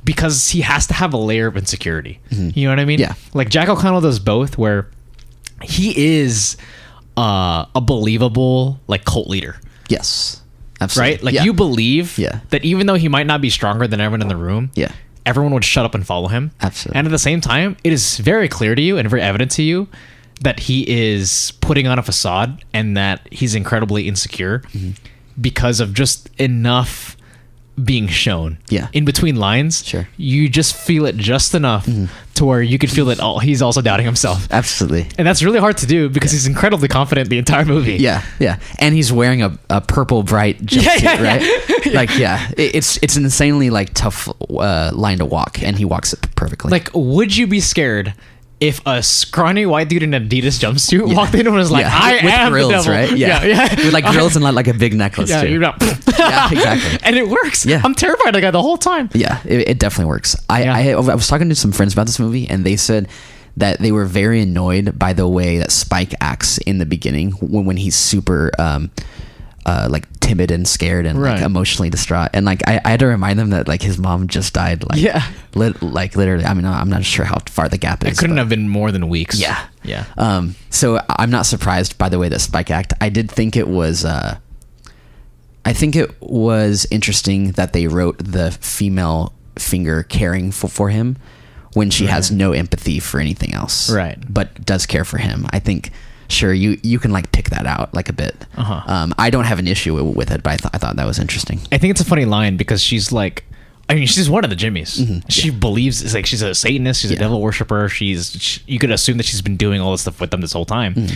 because he has to have a layer of insecurity. You know what I mean? Yeah. Like Jack O'Connell does both, where he is a believable like cult leader. Yes. Absolutely. Right? Like you believe Yeah. that even though he might not be stronger than everyone in the room, Yeah. everyone would shut up and follow him. Absolutely. And at the same time, it is very clear to you and very evident to you that he is putting on a facade and that he's incredibly insecure because of just enough being shown. Yeah. In between lines, Sure. you just feel it just enough to where you could feel that he's also doubting himself. Absolutely. And that's really hard to do because he's incredibly confident the entire movie. Yeah, yeah, and he's wearing a purple bright jumpsuit, right? Like, it's an insanely like tough line to walk, and he walks it perfectly. Like, would you be scared if a scrawny white dude in an Adidas jumpsuit walked in and was like, "I with am grills, the devil," right? Yeah, with like grills and like a big necklace. Yeah, too. you're not. Yeah, exactly. And it works. Yeah. I'm terrified of the guy the whole time. Yeah, it definitely works. I was talking to some friends about this movie, and they said that they were very annoyed by the way that Spike acts in the beginning when he's super like timid and scared and like emotionally distraught, and like I had to remind them that like his mom just died, like literally. I mean, I'm not sure how far the gap is. It couldn't have been more than weeks. Yeah. So I'm not surprised by the way that Spike acted. I did think it was I think it was interesting that they wrote the female finger caring for him when she has no empathy for anything else, right, but does care for him. I think sure you can like pick that out like a bit. I don't have an issue with it, but I thought that was interesting. I think it's a funny line because she's like, I mean, she's one of the Jimmies. She believes it's like she's a Satanist, she's a devil worshiper. You could assume that she's been doing all this stuff with them this whole time.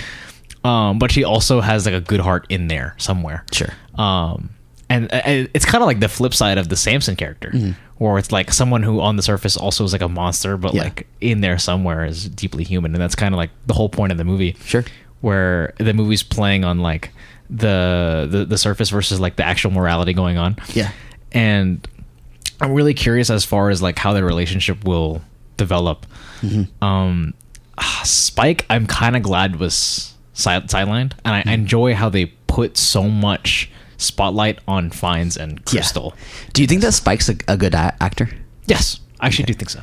But she also has like a good heart in there somewhere. Sure. And it's kind of like the flip side of the Samson character, where it's like someone who on the surface also is like a monster, but like in there somewhere is deeply human. And that's kind of like the whole point of the movie. Sure. Where the movie's playing on like the surface versus like the actual morality going on. Yeah. And I'm really curious as far as like how their relationship will develop. Spike, I'm kind of glad was sidelined, and I enjoy how they put so much spotlight on Fiennes and Crystal. Do you think that Spike's a good actor? Yes, I actually do think so.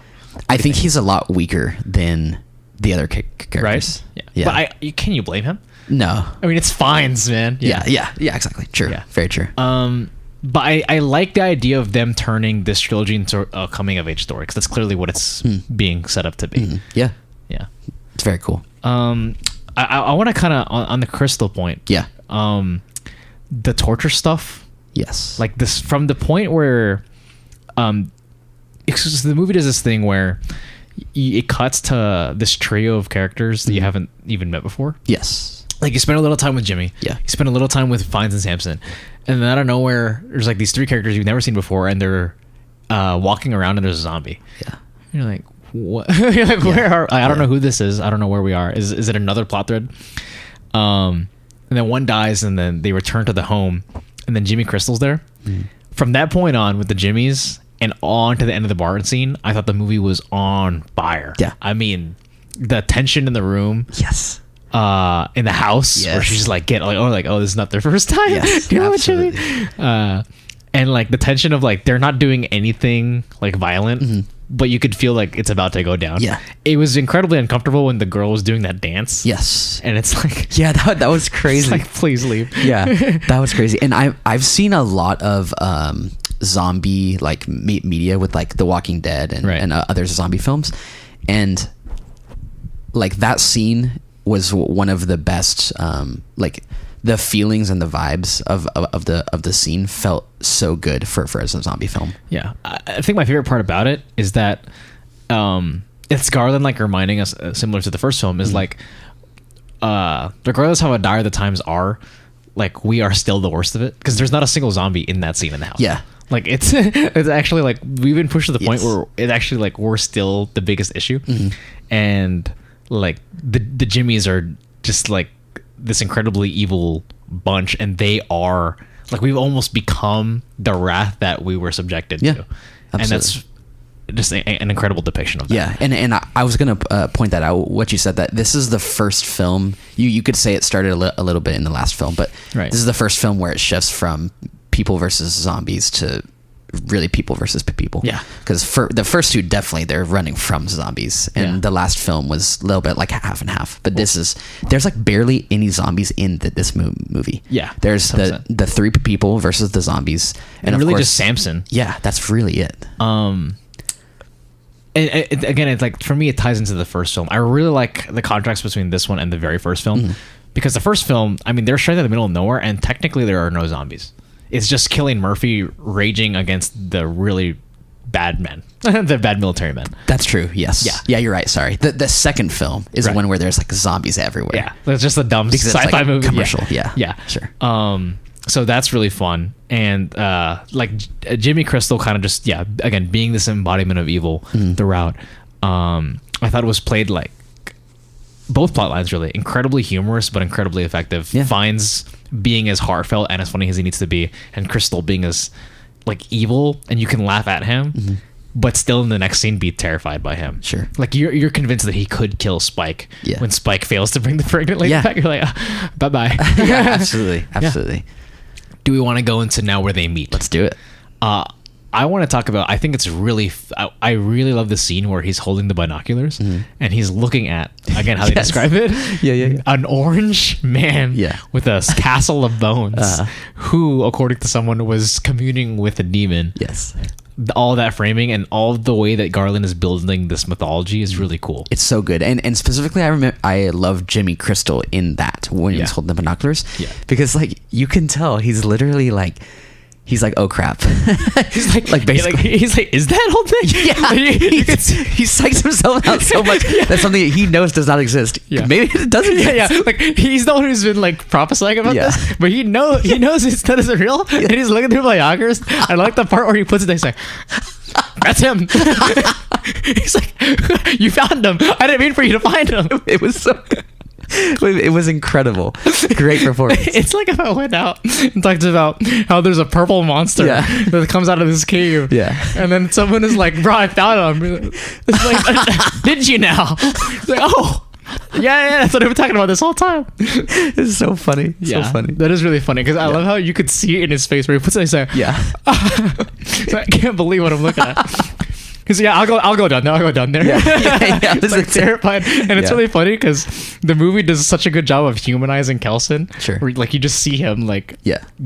I think he's a lot weaker than the other characters. Right? Yeah. But can you blame him? No. I mean, it's Fiennes, man. Yeah, exactly. True. Yeah. Very true. But I like the idea of them turning this trilogy into a coming of age story, because that's clearly what it's being set up to be. Yeah. Yeah. It's very cool. I want to kind of on the Crystal point. Yeah. The torture stuff. Yes. Like this from the point where the movie does this thing where it cuts to this trio of characters that you haven't even met before. Yes. Like you spend a little time with Jimmy. Yeah. You spend a little time with Fiennes and Samson. And then out of nowhere, there's like these three characters you've never seen before, and they're walking around and there's a zombie. Yeah. You're like, what? You're like, where are I don't know who this is. I don't know where we are. Is it another plot thread? And then one dies, and then they return to the home, and then Jimmy Crystal's there. From that point on, with the Jimmies and on to the end of the bar scene, I thought the movie was on fire. Yeah. I mean, the tension in the room. Yes. In the house, where she's just like, oh, this is not their first time. Yes, you know what I mean? And like the tension of like they're not doing anything like violent, but you could feel like it's about to go down. Yeah. It was incredibly uncomfortable when the girl was doing that dance. Yes. And it's like, yeah, that was crazy. It's like, please leave. Yeah, that was crazy. And I've seen a lot of zombie like media with like The Walking Dead and other zombie films, and like that scene was one of the best. Like the feelings and the vibes of the scene felt so good for a zombie film. Yeah, I think my favorite part about it is that it's Garland like reminding us, similar to the first film, is like regardless how dire the times are, like we are still the worst of it, because there's not a single zombie in that scene in the house. Yeah. Like it's actually like we've been pushed to the point where it actually like we're still the biggest issue, and like the Jimmies are just like this incredibly evil bunch, and they are like we've almost become the wrath that we were subjected to. Absolutely. And that's just an incredible depiction of that. Yeah, and I was gonna point that out, what you said, that this is the first film, you could say it started a little bit in the last film, but this is the first film where it shifts from people versus zombies to really people versus people. Yeah, because for the first two, definitely they're running from zombies, and the last film was a little bit like half and half, but there's like barely any zombies in this movie. Yeah, there's 100%. the three people versus the zombies, and of really course, just Samson. Yeah, that's really it. Again, it's like for me, it ties into the first film. I really like the contrast between this one and the very first film, because the first film, I mean, they're straight in the middle of nowhere, and technically there are no zombies. it's just Killian Murphy raging against the really bad men, the bad military men. That's true. Yes. Yeah. You're right. Sorry. The second film is the one where there's like zombies everywhere. Yeah, it's just a dumb because sci-fi it's like movie commercial. Yeah. Sure. So that's really fun, and like Jimmy Crystal kind of just again being this embodiment of evil throughout. I thought it was played like both plot lines really incredibly humorous but incredibly effective. Finds being as heartfelt and as funny as he needs to be, and Crystal being as like evil, and you can laugh at him, but still in the next scene be terrified by him. Sure. Like you're convinced that he could kill Spike when Spike fails to bring the pregnant lady back. You're like, bye bye. Yeah, absolutely. Do we want to go into now where they meet? Let's do it. I want to talk about, I think it's really, I really love the scene where he's holding the binoculars and he's looking at, again, how they describe it. Yeah. An orange man with a castle of bones who, according to someone, was communing with a demon. Yes. All that framing and all the way that Garland is building this mythology is really cool. It's so good. And specifically, I love Jimmy Crystal in that when he was holding the binoculars. Yeah. Because like you can tell he's literally like, he's like, oh crap. He's like basically, he's like, is that whole thing? Yeah. He psychs himself out so much. That's something he knows does not exist. Yeah. Maybe it doesn't exist. Yeah. Like he's the one who's been like prophesying about this, but he knows that isn't real. And he's looking through binoculars. I like the part where he puts it there. He's like, that's him. He's like, you found him. I didn't mean for you to find him. It was so good. It was incredible. Great performance. It's like if I went out and talked about how there's a purple monster that comes out of this cave. Yeah. And then someone is like, bro, I found him. It's like, did you now? It's like, oh. Yeah, that's what I've been talking about this whole time. It's so funny. So funny. That is really funny because I love how you could see it in his face where he puts it and say, I can't believe what I'm looking at. Because I'll go down there. I'll go down there. Yeah. It's like terrified, and it's really funny because the movie does such a good job of humanizing Kelson. Sure. Where, like you just see him like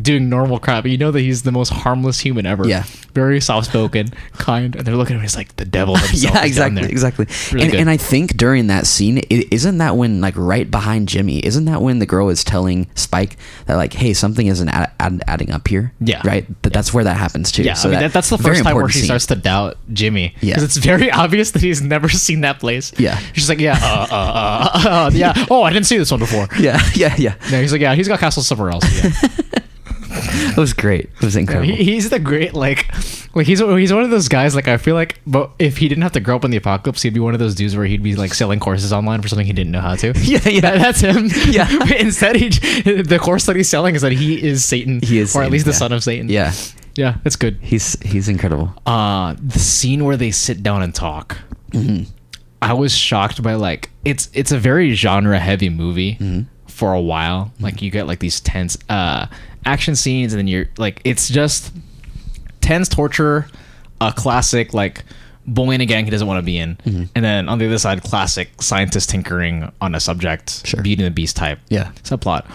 doing normal crap. You know that he's the most harmless human ever. Yeah. Very soft spoken, kind, and they're looking at him. He's like the devil himself. Yeah, exactly. Really and I think during that scene, isn't that when like right behind Jimmy? Isn't that when the girl is telling Spike that like, hey, something isn't adding up here? Yeah. Right. That's where that happens too. Yeah. So that's the first time where she starts to doubt Jimmy. Yeah, because it's very obvious that he's never seen that place. Yeah, she's like, yeah. Oh, I didn't see this one before. Yeah. No, he's like, yeah, he's got castles somewhere else. Yeah. It was great. It was incredible. He's the great like he's one of those guys. Like I feel like, but if he didn't have to grow up in the apocalypse, he'd be one of those dudes where he'd be like selling courses online for something he didn't know how to. Yeah, that's him. Yeah. Instead, the course that he's selling is that he is Satan. He is, or at least the son of Satan. Yeah. Yeah, it's good. He's incredible. The scene where they sit down and talk. I was shocked by like it's a very genre heavy movie for a while. Like you get like these tense action scenes, and then you're like it's just tense torture, a classic like boy in a gang he doesn't want to be in, and then on the other side, classic scientist tinkering on a subject, Beauty and the Beast type subplot.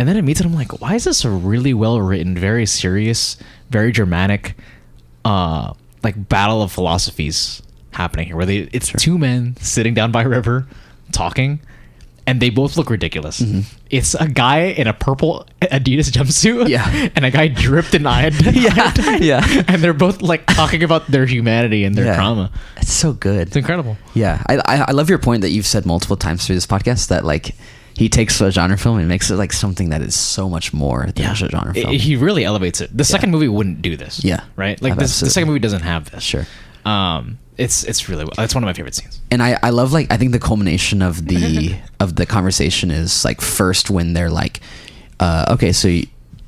And then it meets, and I'm like, why is this a really well written, very serious, very dramatic, like battle of philosophies happening here? Where it's two men sitting down by a river, talking, and they both look ridiculous. It's a guy in a purple Adidas jumpsuit, and a guy dripped in iodine. And they're both like talking about their humanity and their trauma. It's so good. It's incredible. Yeah, I love your point that you've said multiple times through this podcast that like. He takes a genre film and makes it like something that is so much more than a genre film. He really elevates it. The second movie wouldn't do this. Yeah. Right? Like the second movie doesn't have this. Sure. It's really, it's one of my favorite scenes. And I love like, I think the culmination of the conversation is like first when they're like, okay, so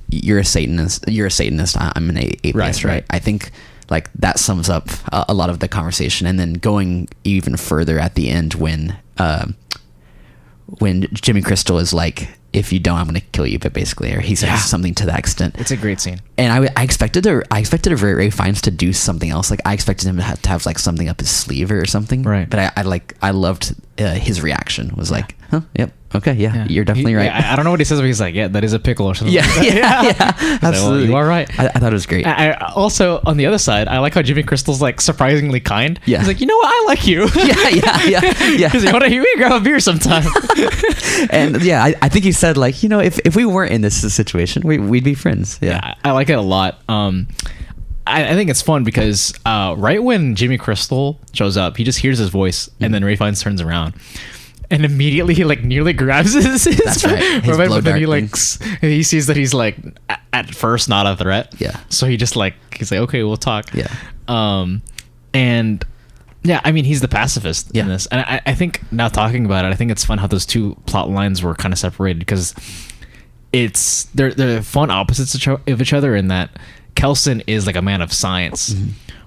you're a Satanist, I'm an atheist, right? I think like that sums up a lot of the conversation. And then going even further at the end when Jimmy Crystal is like, if you don't, I'm going to kill you, but basically, or he says something to that extent. It's a great scene. And I expected Ray Fiennes to do something else. Like I expected him to have like something up his sleeve or something. Right. But I loved his reaction. Was like, huh, yep, Okay, yeah, you're definitely right. I don't know what he says, but he's like, yeah, that is a pickle or something. Yeah, like yeah, absolutely. Like, well, you are right. I thought it was great. I also, on the other side, I like how Jimmy Crystal's like surprisingly kind. Yeah. He's like, you know what? I like you. Yeah. He's like, want to hear me grab a beer sometime? And yeah, I think he said like, if we weren't in this situation, we'd be friends. Yeah. I like it a lot. I think it's fun because right when Jimmy Crystal shows up, he just hears his voice, and then Ray Fiennes turns around. And immediately he like nearly grabs his That's right. His but then he he sees that he's like at first not a threat. Yeah. So he's like, okay, we'll talk. Yeah. And yeah, I mean, he's the pacifist in Yeah. this. And I think now talking about it, I think it's fun how those two plot lines were kind of separated because they're fun opposites of each other in that Kelson is like a man of science,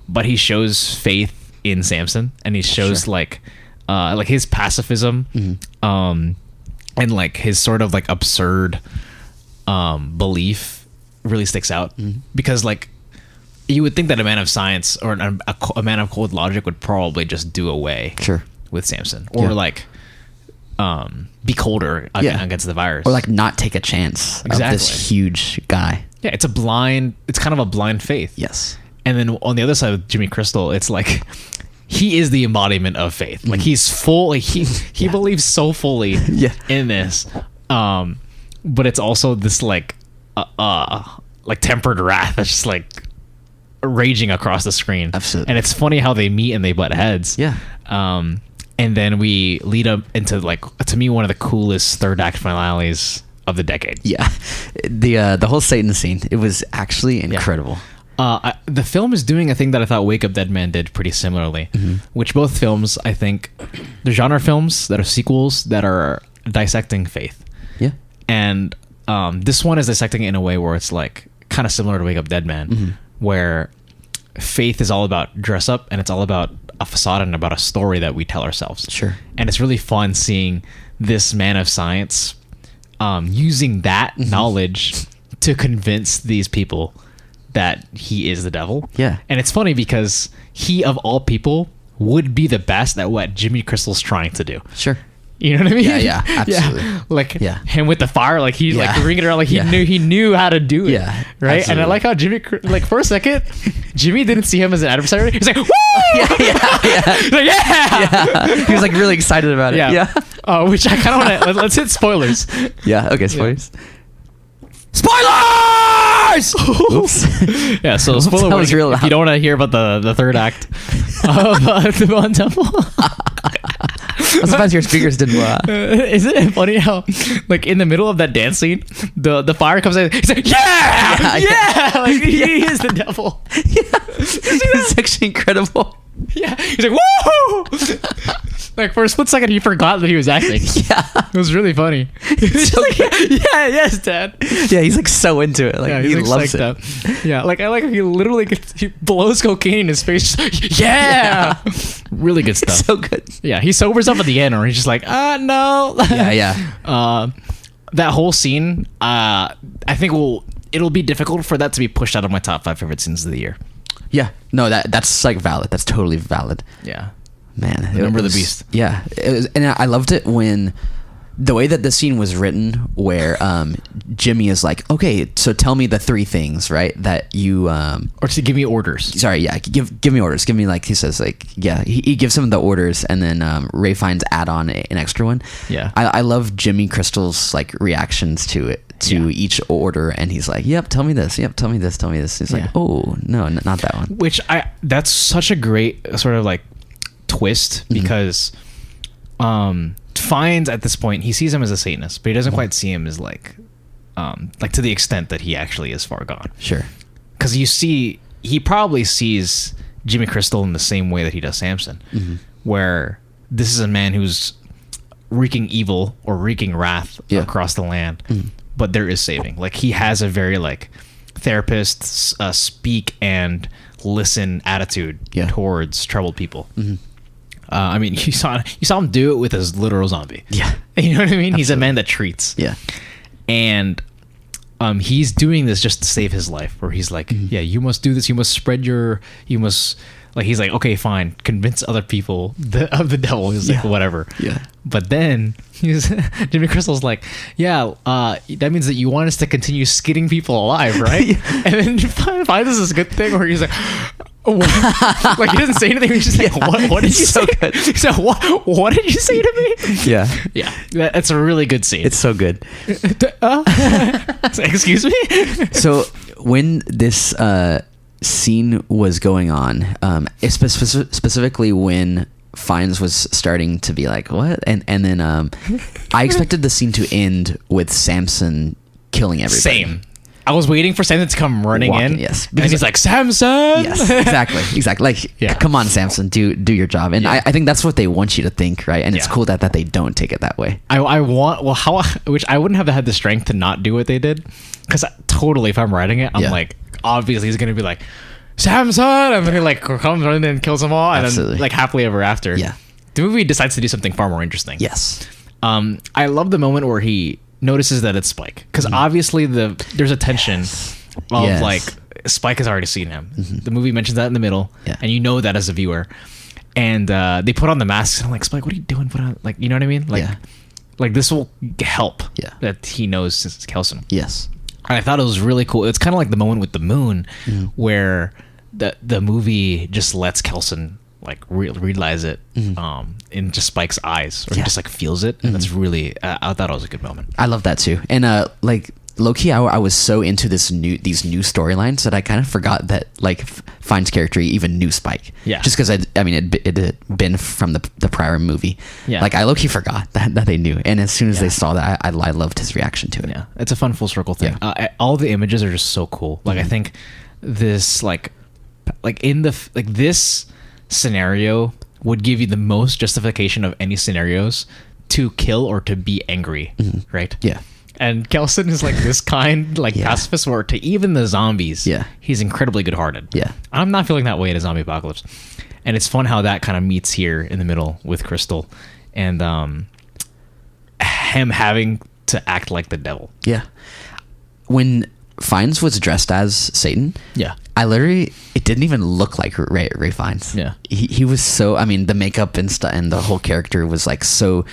but he shows faith in Samson, and he shows like his pacifism, and like his sort of like absurd belief really sticks out because like you would think that a man of science or a man of cold logic would probably just do away with Samson or like be colder against the virus or like not take a chance of this huge guy. Yeah, it's kind of a blind faith. Yes. And then on the other side with Jimmy Crystal, it's like he is the embodiment of faith. Like he's full, like he believes so fully in this. But it's also this like tempered wrath that's just like raging across the screen. Absolutely. And it's funny how they meet and they butt heads. Yeah. And then we lead up into like, to me, one of the coolest third act finales of the decade. Yeah. The whole Satan scene, it was actually incredible. The film is doing a thing that I thought Wake Up Dead Man did pretty similarly, which both films, I think, they're genre films that are sequels that are dissecting faith. Yeah. And this one is dissecting it in a way where it's like kind of similar to Wake Up Dead Man, where faith is all about dress up and it's all about a facade and about a story that we tell ourselves. Sure. And it's really fun seeing this man of science using that knowledge to convince these people that he is the devil. Yeah. And it's funny because he, of all people, would be the best at what Jimmy Crystal's trying to do. Sure. You know what I mean? Yeah, absolutely. Yeah. Like him with the fire, like he's like ringing around, like he knew how to do it. Yeah. Right. Absolutely. And I like how Jimmy, like for a second, Jimmy didn't see him as an adversary. He's like, woo! He's like, yeah. He was like really excited about it. Yeah. Which I kind of want to, let's hit spoilers. Yeah. Okay. Spoilers. Spoilers! Oops. Yeah, so spoiler warning, real loud. if you don't want to hear about the third act of the Bond Temple. I'm surprised your speakers didn't Isn't it funny how, like, in the middle of that dance scene, the fire comes in, he's like, yeah! Like, he is the devil. Yeah. It's actually incredible. Yeah, he's like, woo! Like, for a split second, he forgot that he was acting. Yeah. It was really funny. He's like, yes, Dad. Yeah, he's like so into it. Like, he like loves it. Up. Yeah, like, I like how he literally he blows cocaine in his face. Just, yeah! Really good stuff. So good. Yeah, he sobers up at the end, or he's just like, no. Yeah. That whole scene, I think it'll be difficult for that to be pushed out of my top 5 favorite scenes of the year. Yeah. No, that's like valid. That's totally valid. Yeah. Man, Remember the Beast. Yeah, and I loved it when the way that the scene was written, where Jimmy is like, okay, so tell me the 3 things, right? That you or to give me orders. Sorry, yeah, give me orders. Give me, like, he says, like, yeah, he gives him the orders, and then Ray finds add on an extra one. Yeah, I love Jimmy Crystal's like reactions to it. Each order, and he's like, yep, tell me this, yep, tell me this. He's like, oh no, not that one. Which that's such a great sort of like twist, because Fiennes at this point, he sees him as a Satanist, but he doesn't quite see him as like to the extent that he actually is far gone. Sure. Because he probably sees Jimmy Crystal in the same way that he does Samson, where this is a man who's wreaking evil or wreaking wrath across the land, but there is saving. Like, he has a very like therapist speak and listen attitude towards troubled people. I mean, you saw him do it with his literal zombie. Yeah. You know what I mean? Absolutely. He's a man that treats. Yeah. And he's doing this just to save his life, where he's like, yeah, you must do this. You must like he's like, okay, fine, convince other people of the devil. He's like, whatever. Yeah. But then Jimmy Crystal's like, yeah, that means that you want us to continue skinning people alive, right? And then finds this good thing where he's like, what? Like he doesn't say anything. He's just like, what did you say? Good. So what did you say to me? Yeah. That's a really good scene. It's so good. Excuse me. So when this scene was going on, specifically when Fiennes was starting to be like, what? And then I expected the scene to end with Samson killing everybody. Same. I was waiting for Samson to come running in. Yes. And he's like, Samson! Yes, exactly. Like, come on, Samson, do your job. And I think that's what they want you to think, right? And it's cool that they don't take it that way. I wouldn't have had the strength to not do what they did. Because totally, if I'm writing it, I'm like, obviously he's going to be like, Samson! And then he like comes running in and kills them all. And then like happily ever after. Yeah. The movie decides to do something far more interesting. Yes. I love the moment where he notices that it's Spike, because obviously there's a tension of like Spike has already seen him. The movie mentions that in the middle, and you know that as a viewer. And they put on the masks, and I'm like, Spike, what are you doing? Put on, like, you know what I mean? Like this will help. That he knows it's Kelson. Yes. And I thought it was really cool. It's kind of like the moment with the moon, where the movie just lets Kelson like realize it in just Spike's eyes, or he just like feels it, and that's really I thought it was a good moment. I love that too. And like low-key, I was so into these new storylines that I kind of forgot that like Fiennes' character even knew Spike. Just because it had been from the prior movie. Like I low-key forgot that they knew, and as soon as they saw that, I loved his reaction to it. It's a fun full circle thing. All the images are just so cool. Like I think this like in the this scenario would give you the most justification of any scenarios to kill or to be angry, right? And Kelson is like this kind, like pacifist, where to even the zombies, he's incredibly good-hearted. I'm not feeling that way in a zombie apocalypse, and it's fun how that kind of meets here in the middle with Crystal, and him having to act like the devil. When Fiennes was dressed as Satan, I literally, it didn't even look like Ray Fiennes. He was so, I mean, the makeup and stuff and the whole character was like so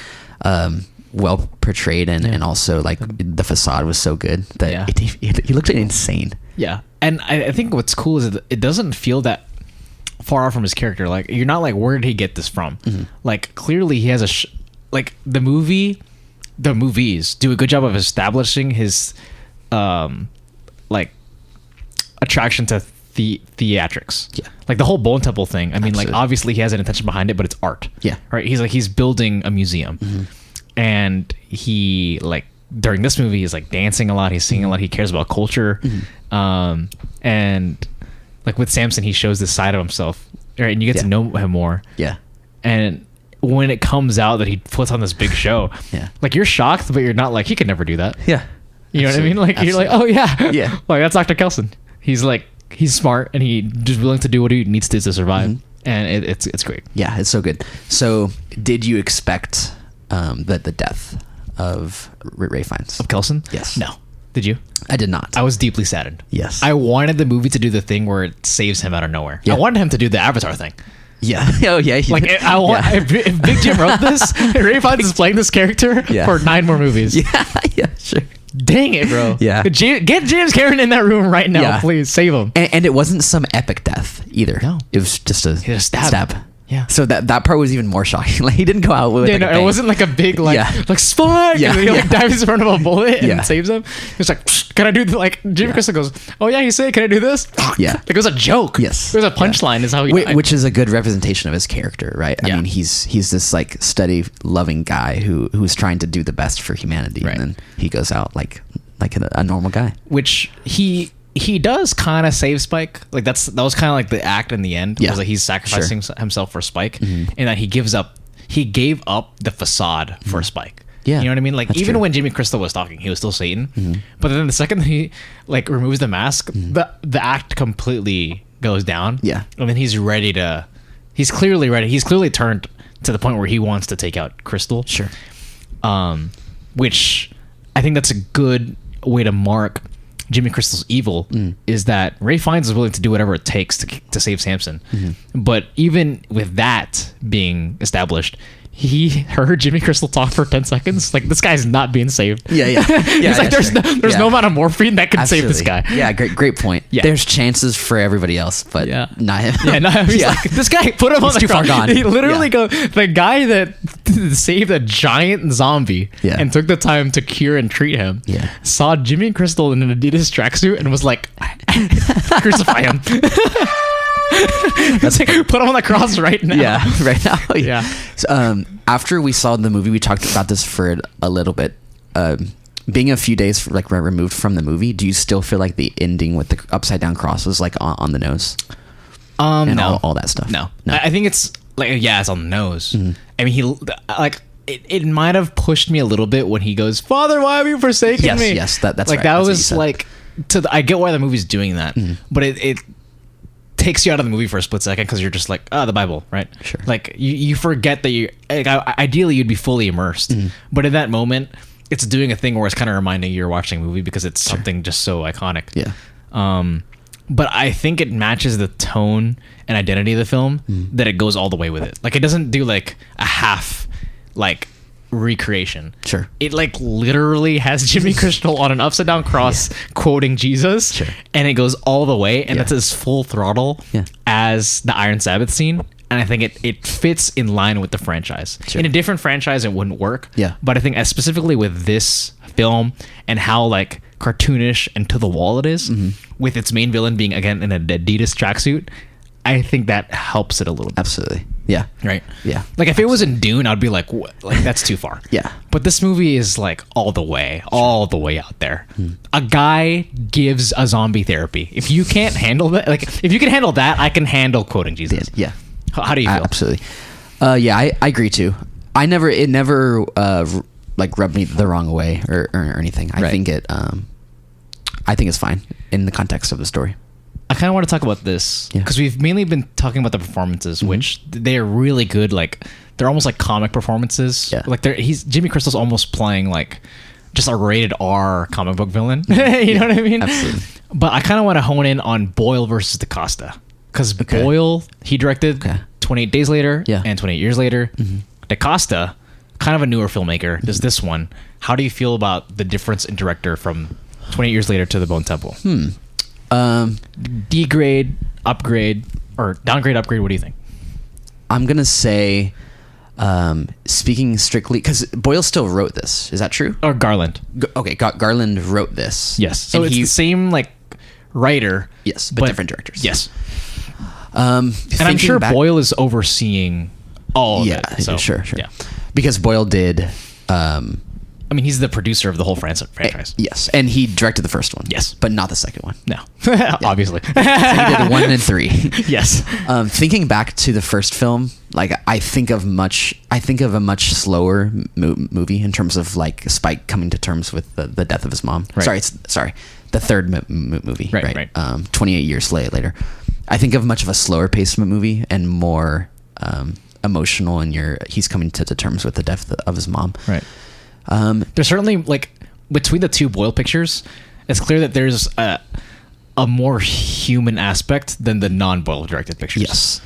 well portrayed, and also like the facade was so good that he looked insane. And I think what's cool is that it doesn't feel that far off from his character. Like you're not like, where did he get this from? Like clearly he has like the movies do a good job of establishing his like attraction to theatrics. Like the whole Bone Temple thing. I mean, like obviously he has an intention behind it, but it's art. Right. He's building a museum, and he like during this movie he's like dancing a lot. He's singing a lot. He cares about culture. And like with Samson, he shows this side of himself. Right. And you get to know him more. And when it comes out that he puts on this big show, like you're shocked, but you're not like, he could never do that. You know what I mean? Like you're like, oh yeah. Like that's Dr. Kelson. He's like, he's smart, and he just willing to do what he needs to survive. And it's great. It's so good. So did you expect the death of Ray Fiennes? Of Kelson? Yes. No. Did you? I did not. I was deeply saddened. Yes. I wanted the movie to do the thing where it saves him out of nowhere. I wanted him to do the Avatar thing. Oh yeah. Like if Big Jim wrote this, Ray Fiennes is playing this character for 9 more movies. Sure. Dang it, bro. Get James Cameron in that room right now, please. Save him. And it wasn't some epic death either. No. It was just a stab. So that part was even more shocking. Like he didn't go out with like a bang. It wasn't like a big like Spike, and then he like dives in front of a bullet and saves him. It's like, can I do Jimmy Crystal goes, oh yeah, he said, can I do this? Like it was a joke. It was a punchline is how he which is a good representation of his character, right? I mean he's this like steady loving guy who's trying to do the best for humanity, and then he goes out like a normal guy, which he does kind of save Spike. Like that was kind of like the act in the end. Was like he's sacrificing himself for Spike, and that he gave up the facade for Spike. You know what I mean? Like even when Jimmy Crystal was talking, he was still Satan. But then the second he like removes the mask, the act completely goes down. And then he's ready to. He's clearly ready. He's clearly turned to the point where he wants to take out Crystal. Which I think that's a good way to mark Jimmy Crystal's evil is that Ray Fiennes is willing to do whatever it takes to save Samson. But even with that being established, he heard Jimmy Crystal talk for 10 seconds. Like, this guy's not being saved. He's like, there's no amount of morphine that can save this guy. Yeah, great point. Yeah. There's chances for everybody else, but not him. Yeah, not him. He's like, this guy, put him on the too far gone. He literally the guy that saved a giant zombie and took the time to cure and treat him saw Jimmy Crystal in an Adidas tracksuit and was like, crucify him. That's like, put him on the cross right now. Yeah, right now. Yeah. So, after we saw the movie, we talked about this for a little bit. Being a few days removed from the movie, do you still feel like the ending with the upside down cross was like on the nose? And no, all that stuff. No. I think it's like it's on the nose. I mean, it might have pushed me a little bit when he goes, "Father, why have you forsaken me?" Yes, that's like right. that That's was like I get why the movie's doing that, but it takes you out of the movie for a split second because you're just like, the Bible, right? Sure. Like you forget that ideally you'd be fully immersed, but in that moment, it's doing a thing where it's kind of reminding you you're watching a movie because it's something just so iconic. Yeah. But I think it matches the tone and identity of the film that it goes all the way with it. Like, it doesn't do like a half recreation. Sure. It literally has Jimmy Crystal on an upside down cross quoting Jesus. Sure. And it goes all the way, and that's as full throttle as the Iron Sabbath scene. And I think it fits in line with the franchise. Sure. In a different franchise, it wouldn't work. Yeah. But I think specifically with this film and how cartoonish and to the wall it is, with its main villain being again in an Adidas tracksuit, I think that helps it a little bit. Absolutely. Yeah. Right. Yeah. Like, if it was in Dune, I'd be like, what? Like, that's too far. Yeah. But this movie is like all the way out there. A guy gives a zombie therapy. If you can't handle that, if you can handle that, I can handle quoting Jesus. Yeah. How do you feel? Absolutely. Yeah, I agree too. It never rubbed me the wrong way or anything. I think it's fine in the context of the story. I kind of want to talk about this because we've mainly been talking about the performances, which they are really good. Like, they're almost like comic performances. Yeah. Like, Jimmy Crystal's almost playing like just a rated R comic book villain. You know what I mean? Absolutely. But I kind of want to hone in on Boyle versus DaCosta, because Boyle, he directed 28 Days Later and 28 Years Later. DaCosta, kind of a newer filmmaker, does this one. How do you feel about the difference in director from 28 Years Later to The Bone Temple? Degrade, upgrade, or downgrade, upgrade, what do you think? I'm gonna say, speaking strictly, because Boyle still wrote this, is that true? Or Garland. Garland wrote this. Yes. So it's the same writer. Yes, but different directors. Yes. And I'm sure Boyle is overseeing all of it. So, sure. Yeah. Because Boyle did. I mean, he's the producer of the whole franchise. Yes, and he directed the first one. Yes, but not the second one. No, obviously. So he did 1 and 3. Yes. Thinking back to the first film, I think of a much slower movie in terms of Spike coming to terms with the death of his mom. Right. Sorry, the third movie. Right. 28 years later. I think of much of a slower paced movie and more emotional, and he's coming to terms with the death of his mom. Right. There's certainly between the two Boyle pictures, it's clear that there's a more human aspect than the non-Boyle directed pictures. Yes.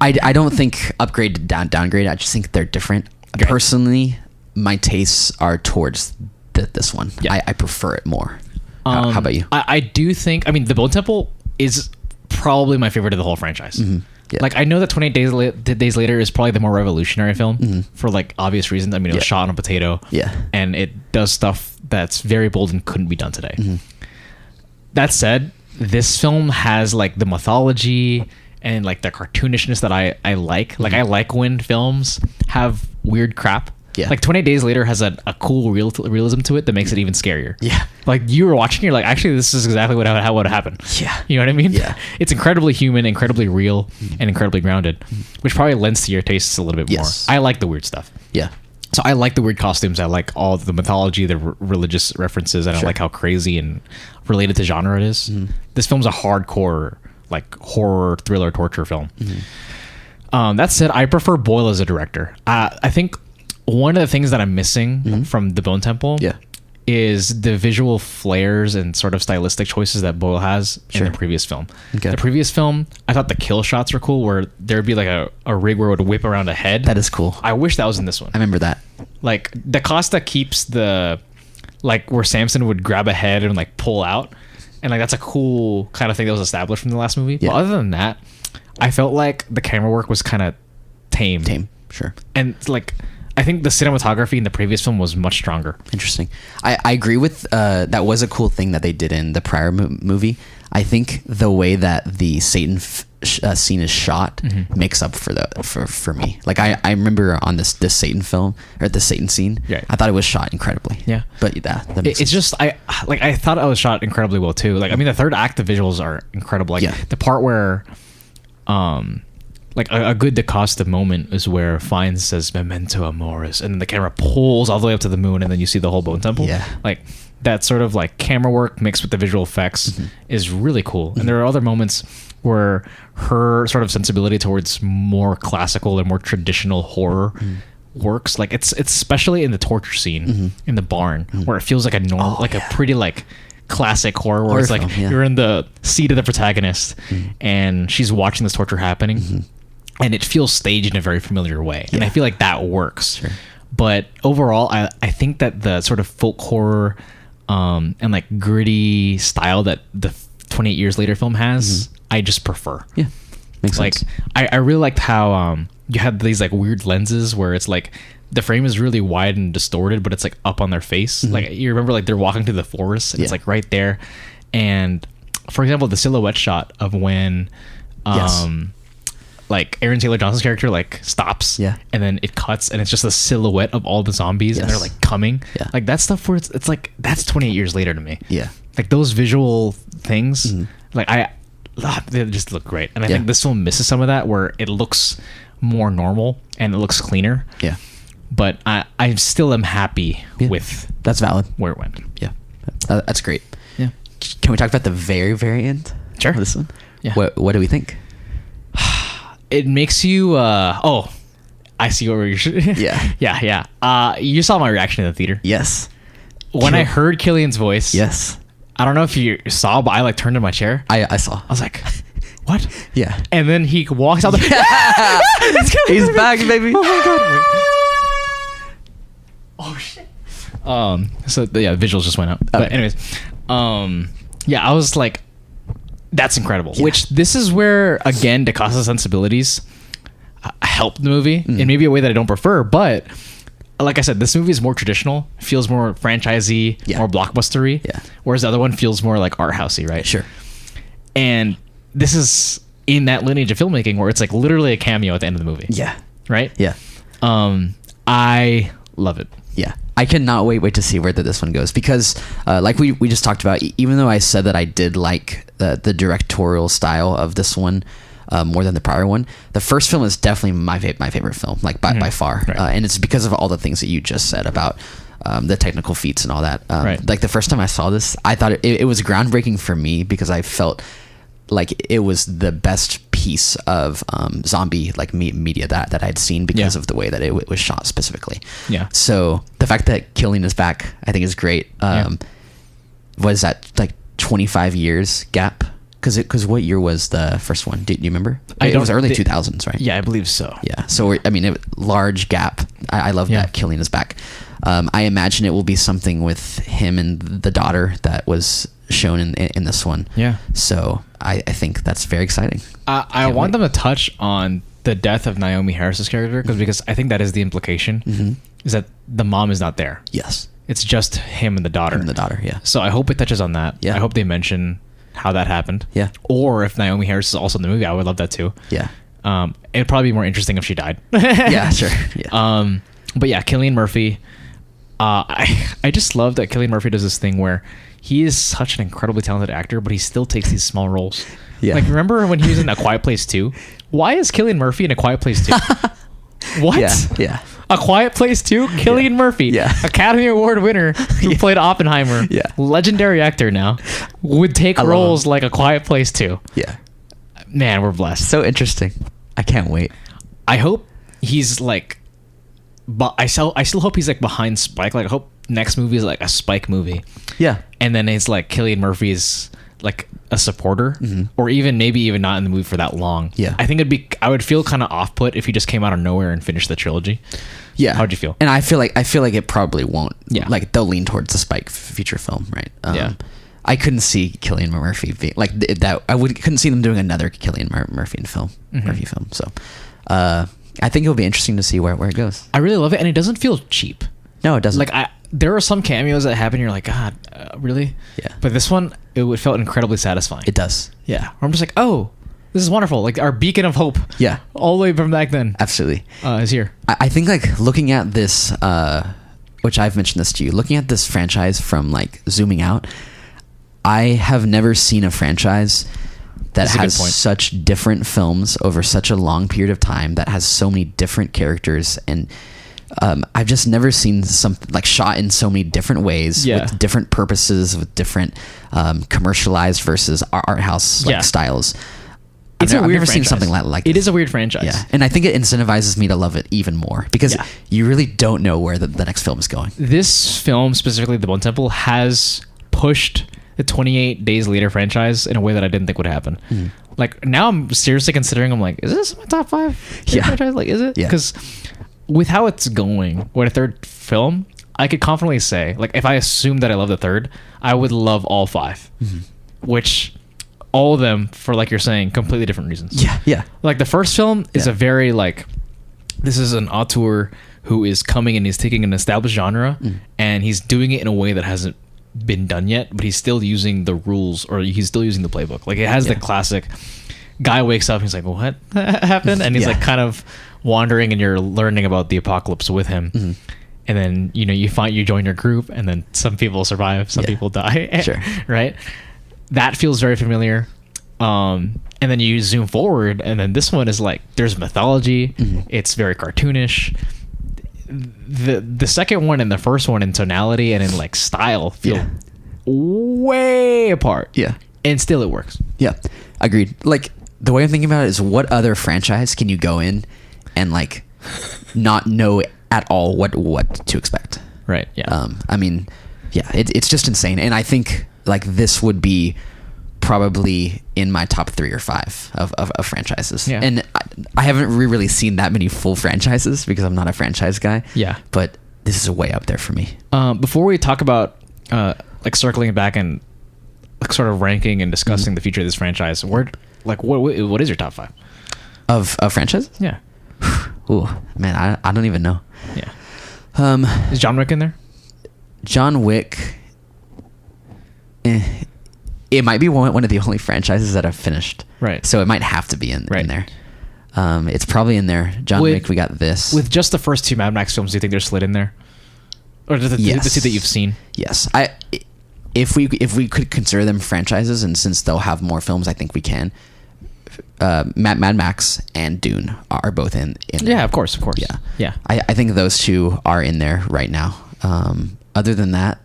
I don't think upgrade downgrade. I just think they're different. Okay. Personally, my tastes are towards this one. Yeah. I prefer it more. How about you? I do think. I mean, The Bone Temple is probably my favorite of the whole franchise. Yeah. I know that 28 Days Later is probably the more revolutionary film for obvious reasons. I mean, it was shot on a potato. Yeah. And it does stuff that's very bold and couldn't be done today. That said, this film has the mythology and the cartoonishness that I like. I like when films have weird crap. Yeah. 28 Days Later has a cool realism to it that makes it even scarier. Yeah. You were watching, you're actually, this is exactly how would happen. Yeah. You know what I mean? Yeah. It's incredibly human, incredibly real, and incredibly grounded, which probably lends to your tastes a little bit more. I like the weird stuff. Yeah. So I like the weird costumes. I like all the mythology, the religious references, and I like how crazy and related to genre it is. This film's a hardcore, horror, thriller, torture film. That said, I prefer Boyle as a director. I think one of the things that I'm missing from The Bone Temple is the visual flares and sort of stylistic choices that Boyle has in the previous film. Okay. The previous film, I thought the kill shots were cool, where there'd be like a rig where it would whip around a head. That is cool. I wish that was in this one. I remember that. Like DaCosta keeps the like where Samson would grab a head and like pull out, and like that's a cool kind of thing that was established from the last movie. Yeah. But other than that, I felt like the camera work was kind of tame. Sure. And like I think the cinematography in the previous film was much stronger. Interesting. I agree with that. Was a cool thing that they did in the prior movie. I think the way that the Satan scene is shot makes up for me. Like I remember on this Satan film, or the Satan scene, I thought it was shot incredibly. Yeah. But that makes it's sense. just I thought it was shot incredibly well too. Like I mean the third act, the visuals are incredible. Like the part where like a good DaCosta moment is where Fiennes says Memento Amoris, and then the camera pulls all the way up to the moon, and then you see the whole bone temple. Yeah. Like that sort of like camera work mixed with the visual effects is really cool. And there are other moments where her sort of sensibility towards more classical and more traditional horror works. Like it's especially in the torture scene in the barn where it feels like a normal, a pretty like classic horror where it's like you're in the seat of the protagonist and she's watching this torture happening. And it feels staged in a very familiar way. And I feel like that works. Sure. But overall, I think that the sort of folk horror and like gritty style that the 28 Years Later film has, I just prefer. Yeah. Makes sense. Like, I really liked how you had these like weird lenses where it's like the frame is really wide and distorted, but it's like up on their face. Like you remember like they're walking through the forest and it's like right there. And for example, the silhouette shot of when like Aaron Taylor Johnson's character like stops and then it cuts and it's just a silhouette of all the zombies and they're like coming. Like that stuff where it's like that's 28 years later to me. Like those visual things, like they just look great. And I think this film misses some of that where it looks more normal and it looks cleaner. But I still am happy with that's valid where it went. That's great. Can we talk about the very, very end? Sure. Of this one? What do we think? It makes you I see what you're you saw my reaction in the theater. Yes. When I heard Killian's voice, I don't know if you saw, but I like turned in my chair. I saw. I was like, what? And then he walks out He's back, baby. Oh my god. Oh shit. So the visuals just went out. But anyways, I was like, that's incredible. Which this is where again DaCosta's sensibilities help the movie in maybe a way that I don't prefer, but like I said, this movie is more traditional, feels more franchisey, more blockbustery, whereas the other one feels more like art housey, right? Sure. And this is in that lineage of filmmaking where it's like literally a cameo at the end of the movie. Right? I love it. I cannot wait to see where this one goes, because like we just talked about, even though I said that I did like the directorial style of this one more than the prior one, the first film is definitely my favorite film, like by far. And it's because of all the things that you just said about the technical feats and all that. Like the first time I saw this, I thought it was groundbreaking for me because I felt like it was the best piece of zombie like media that I'd seen because of the way that it was shot specifically. So the fact that Killian is back, I think is great. Was that like 25 years gap? Because what year was the first one? Do you remember? It was early 2000s, right? Yeah, I believe so. So large gap. I love that Killian is back. I imagine it will be something with him and the daughter that was shown in this one. So I think that's very exciting. I want them to touch on the death of Naomi Harris's character because I think that is the implication is that the mom is not there. It's just him and the daughter. So I hope it touches on that. I hope they mention how that happened. Or if Naomi Harris is also in the movie, I would love that too. It'd probably be more interesting if she died. Sure. But yeah, Cillian Murphy. I just love that Cillian Murphy does this thing where he is such an incredibly talented actor, but he still takes these small roles. Like remember when he was in A Quiet Place 2? Why is Cillian Murphy in A Quiet Place 2? What? A Quiet Place 2? Cillian Murphy, Academy Award winner who played Oppenheimer, legendary actor now, would take roles like A Quiet Place 2. Man, we're blessed. So interesting. I can't wait. I hope he's like, but I still hope he's like behind Spike. Like I hope next movie is like a Spike movie. Yeah. And then it's like Cillian Murphy's like a supporter, or even maybe even not in the movie for that long. Yeah. I think I would feel kind of off put if he just came out of nowhere and finished the trilogy. Yeah. How'd you feel? And I feel like it probably won't. Yeah. Like they'll lean towards the Spike feature film, right? Yeah. I couldn't see Cillian Murphy being like that. Couldn't see them doing another Cillian Murphy film. Murphy film. So, I think it'll be interesting to see where it goes. I really love it, and it doesn't feel cheap. No, it doesn't. Like there are some cameos that happen. You're like, God, really? Yeah. But this one, it felt incredibly satisfying. It does. Yeah. I'm just like, oh, this is wonderful. Like our beacon of hope. Yeah. All the way from back then. Absolutely. Is here. I think like looking at this, which I've mentioned this to you, looking at this franchise from like zooming out, I have never seen a franchise that has such different films over such a long period of time, that has so many different characters, and I've just never seen something like shot in so many different ways, with different purposes, with different commercialized versus art house styles. It's I've a weird never franchise. seen something like it this. is a weird franchise. Yeah, and I think it incentivizes me to love it even more, because you really don't know where the next film is going. This film, specifically The Bone Temple, has pushed the 28 Days Later franchise in a way that I didn't think would happen. Like now I'm seriously considering, I'm like, is this my top 5 franchise? Like, is it? Yeah. Because with how it's going, with a third film, I could confidently say, like, if I assume that I love the third, I would love all 5. Which all of them, for like you're saying, completely different reasons. Yeah. Like the first film is a very like, this is an auteur who is coming and he's taking an established genre and he's doing it in a way that hasn't been done yet, but he's still using the rules, or he's still using the playbook. Like it has the classic guy wakes up and he's like, what happened? And he's like kind of wandering, and you're learning about the apocalypse with him. And then you join your group, and then some people survive, some people die. Sure. Right? That feels very familiar. And then you zoom forward, and then this one is like, there's mythology. It's very cartoonish. The second one and the first one in tonality and in like style feel way apart. Yeah. And still it works. Yeah. Agreed. Like the way I'm thinking about it is, what other franchise can you go in and like not know at all what to expect? Right. Yeah. I mean, it's just insane. And I think like this would be probably in my top 3 or 5 of franchises. Yeah. And I haven't really seen that many full franchises because I'm not a franchise guy. Yeah. But this is way up there for me. Before we talk about like circling back and like sort of ranking and discussing the future of this franchise, what is your top 5 of franchises? Yeah. Ooh, man, I don't even know. Yeah. Is John Wick in there? John Wick. It might be one of the only franchises that I've finished. Right. So it might have to be in there. It's probably in there. John Wick, we got this. With just the first 2 Mad Max films, do you think they're slid in there? Or the 2 that you've seen? Yes. If we could consider them franchises, and since they'll have more films, I think we can. Mad Max and Dune are both in there. Yeah, of course. Yeah. I think those 2 are in there right now. Other than that,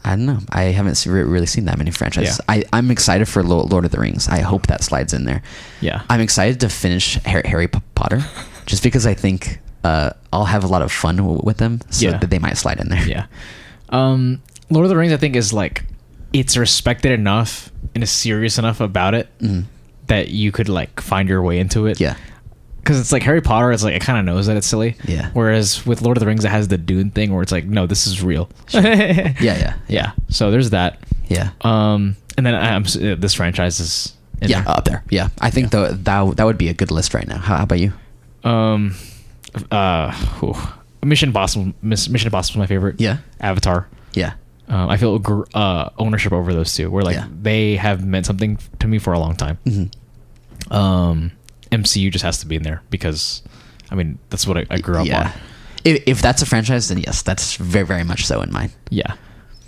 I don't know. I haven't really seen that many franchises. Yeah. I'm excited for Lord of the Rings. I hope that slides in there. Yeah. I'm excited to finish Harry Potter, just because I think I'll have a lot of fun with them, so that they might slide in there. Yeah. Lord of the Rings, I think, is like, it's respected enough and is serious enough about it that you could like find your way into it. Yeah. Because it's like Harry Potter, it's like it kind of knows that it's silly. Yeah. Whereas with Lord of the Rings, it has the Dune thing where it's like, no, this is real. Sure. Yeah. So there's that. Yeah. And then this franchise is up there. Yeah. I think that would be a good list right now. How about you? Mission Impossible is my favorite. Yeah. Avatar. Yeah. I feel ownership over those 2, where like they have meant something to me for a long time. MCU just has to be in there because, I mean, that's what I grew up on. If that's a franchise, then yes, that's very, very much so in mine. Yeah.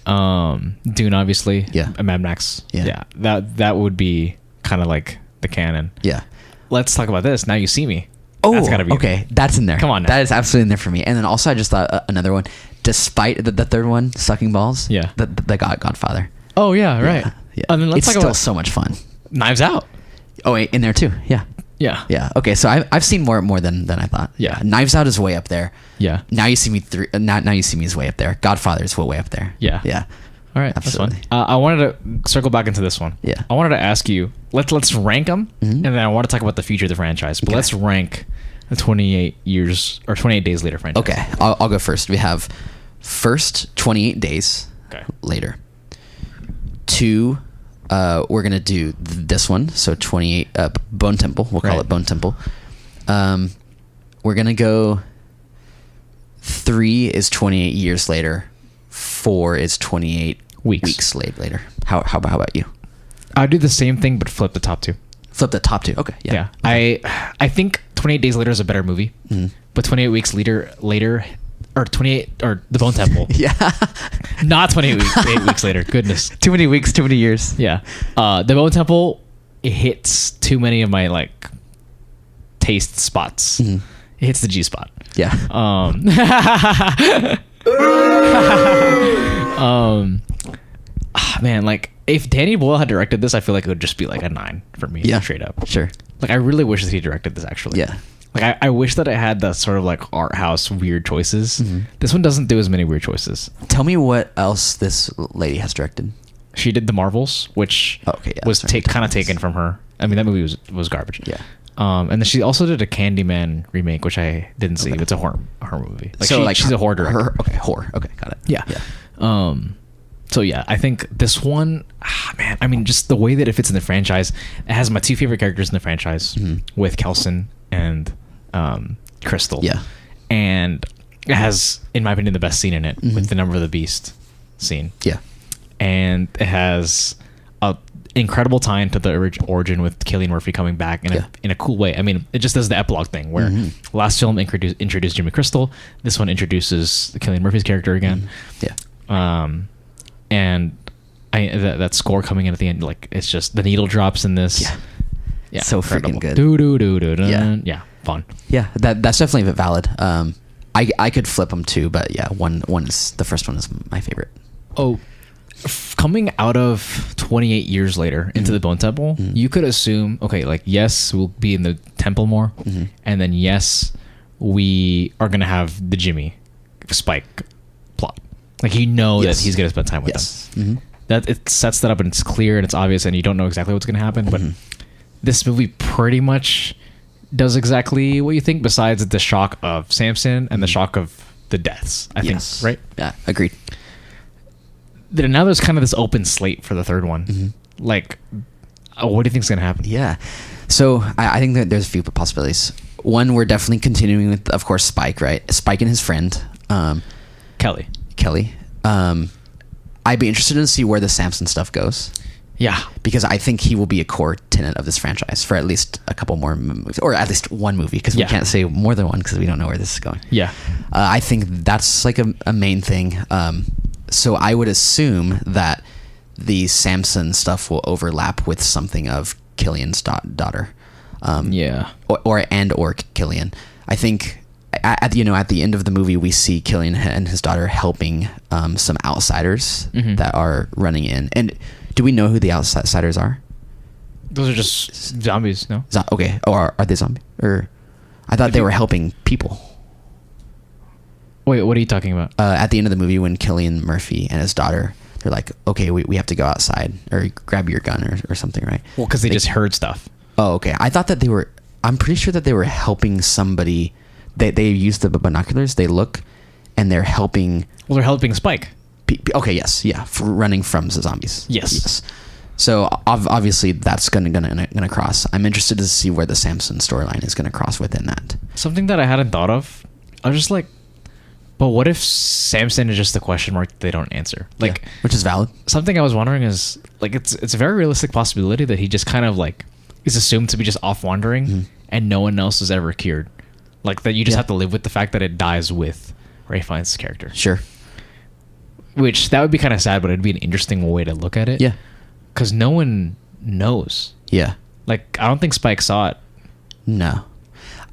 Dune, obviously. Yeah. Mad Max. Yeah. That would be kind of like the canon. Yeah. Let's talk about this. Now You See Me. Oh, that's gotta be okay. That's in there. Come on now. That is absolutely in there for me. And then also I just thought another one, despite the third one, Sucking Balls. Yeah. The Godfather. Oh, yeah, right. Yeah. And then let's talk about so much fun. Knives Out. Oh, wait, in there too. Yeah. Yeah. Yeah. Okay. So I've seen more than I thought. Yeah. Knives Out is way up there. Yeah. Now You See Me now You See Me is way up there. Godfather is way up there. Yeah. Yeah. All right, Absolutely. that's fun. I wanted to circle back into this one. Yeah. I wanted to ask you. Let's rank them, and then I want to talk about the future of the franchise. But let's rank the 28 years or 28 Days Later franchise. Okay. I'll go first. We have first 28 Days Later. 2. We're gonna do this one. So 28. Bone Temple. We'll call it Bone Temple. We're gonna go. 3 is 28 years later. 4 is 28 weeks later. How about you? I'll do the same thing, but flip the top 2. Flip the top 2. Okay. Yeah. Okay. I think 28 Days Later is a better movie, but 28 weeks later, or 28 or The Bone Temple. Yeah. Not 28 weeks later. Goodness. Too many weeks. Too many years. Yeah. The Bone Temple, it hits too many of my like taste spots. It hits the G spot. Yeah. Man, like if Danny Boyle had directed this, I feel like it would just be like a 9 for me. Yeah. Straight up. Sure. Like I really wish that he directed this actually. Yeah. Like I wish that it had that sort of like art house weird choices. This one doesn't do as many weird choices. Tell me what else this lady has directed. She did The Marvels, which was kind of taken from her. I mean, that movie was garbage. Yeah. And then she also did a Candyman remake, which I didn't see. It's a horror movie. Like she's a horror director. Horror. Okay, got it. Yeah. So yeah, I think this one, man. I mean, just the way that it fits in the franchise. It has my 2 favorite characters in the franchise with Kelson and Crystal. Yeah. And it has, in my opinion, the best scene in it with the Number of the Beast scene. Yeah. And it has a incredible tie into the origin with Cillian Murphy coming back in a cool way. I mean, it just does the epilogue thing where last film introduced Jimmy Crystal. This one introduces Cillian Murphy's character again. Yeah. And that score coming in at the end, like it's just the needle drops in this. Yeah. So freaking good. Yeah. Fun. Yeah. That's definitely valid. I could flip them too, but yeah, the first one is my favorite. Oh. Coming out of 28 years later into the Bone Temple, you could assume, okay, like, yes, we'll be in the temple more, and then, yes, we are going to have the Jimmy Spike plot. Like, you know that he's going to spend time with them. That it sets that up, and it's clear, and it's obvious, and you don't know exactly what's going to happen, but this movie pretty much does exactly what you think, besides the shock of Samson and the shock of the deaths, I think, right? Yeah, agreed. Now there's kind of this open slate for the third one. Like, what do you think's gonna happen? Yeah, so I think that there's a few possibilities. One, we're definitely continuing with, of course, Spike, right? Spike and his friend, Kelly. I'd be interested to see where the Samson stuff goes. Yeah, because I think he will be a core tenet of this franchise for at least a couple more movies, or at least one movie, because we can't say more than one because we don't know where this is going. Yeah, I think that's like a main thing. So I would assume that the Samson stuff will overlap with something of Killian's daughter. Or Killian. I think at the end of the movie we see Killian and his daughter helping some outsiders that are running in. And do we know who the outsiders are? Those are just zombies, no? Okay. Or are they zombies? Or I thought they were helping people. Wait, what are you talking about? At the end of the movie, when Cillian Murphy and his daughter, they're like, okay, we have to go outside, or grab your gun or something, right? Well, because they just heard stuff. Oh, okay. I thought that I'm pretty sure that they were helping somebody. They use the binoculars, they look, and they're helping. Well, they're helping Spike. Okay, yes. Yeah, for running from the zombies. Yes. So obviously that's gonna cross. I'm interested to see where the Samson storyline is gonna cross within that. Something that I hadn't thought of, I was just like, but what if Samson is just a question mark that they don't answer? Like, which is valid. Something I was wondering is, like, it's a very realistic possibility that he just kind of like is assumed to be just off wandering and no one else is ever cured. Like that you just have to live with the fact that it dies with Ray Fiennes' character. Sure. Which that would be kind of sad, but it'd be an interesting way to look at it. Yeah. Because no one knows. Yeah. Like, I don't think Spike saw it. No.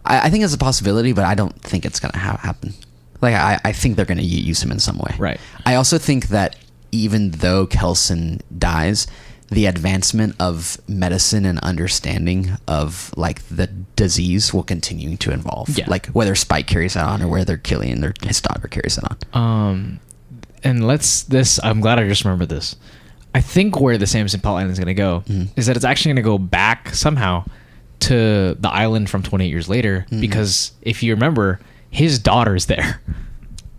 I think it's a possibility, but I don't think it's going to happen. Like, I think they're going to use him in some way. Right. I also think that even though Kelson dies, the advancement of medicine and understanding of like the disease will continue to evolve. Yeah. Like whether Spike carries it on or whether Killian or his daughter carries it on. And I'm glad I just remembered this. I think where the Samson plot line is going to go is that it's actually going to go back somehow to the island from 28 years later, because if you remember, his daughter's there.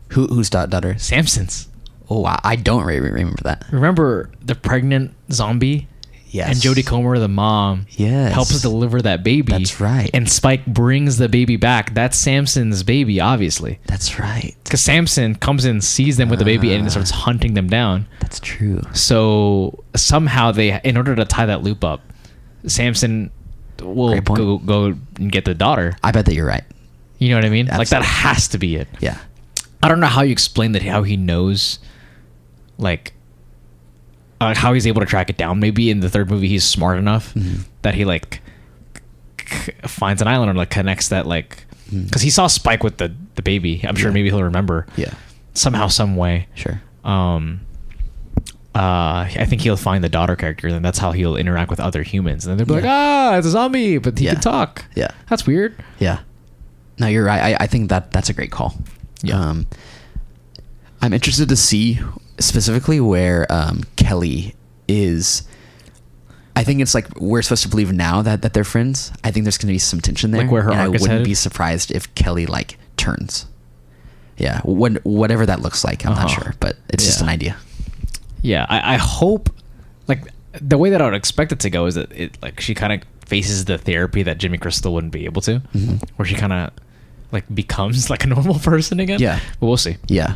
Whose daughter? Samson's. Oh, I don't remember that. Remember the pregnant zombie? Yes. And Jodie Comer, the mom, helps deliver that baby. That's right. And Spike brings the baby back. That's Samson's baby, obviously. That's right. Because Samson comes in, sees them with the baby, and starts hunting them down. That's true. So somehow in order to tie that loop up, Samson will go and get the daughter. I bet that you're right. You know what I mean? Absolutely. Like that has to be it. Yeah. I don't know how you explain that, how he knows, like, how he's able to track it down. Maybe in the third movie he's smart enough that he like finds an island or like connects that, like, because he saw Spike with the baby. I'm sure maybe he'll remember. Yeah. Somehow, some way. Sure. I think he'll find the daughter character, and that's how he'll interact with other humans. And then they'll be like, it's a zombie, but he can talk. Yeah. That's weird. Yeah. No, you're right. I think that's a great call. Yeah. I'm interested to see specifically where Kelly is. I think it's like we're supposed to believe now that they're friends. I think there's going to be some tension there. Like where her arc is I wouldn't headed? be surprised if Kelly like turns. Yeah, whatever that looks like, I'm not sure, but it's just an idea. Yeah, I hope, like, the way that I would expect it to go is that it, like, she kind of faces the therapy that Jimmy Crystal wouldn't be able to, where she kind of like becomes like a normal person again. Yeah, but we'll see. Yeah.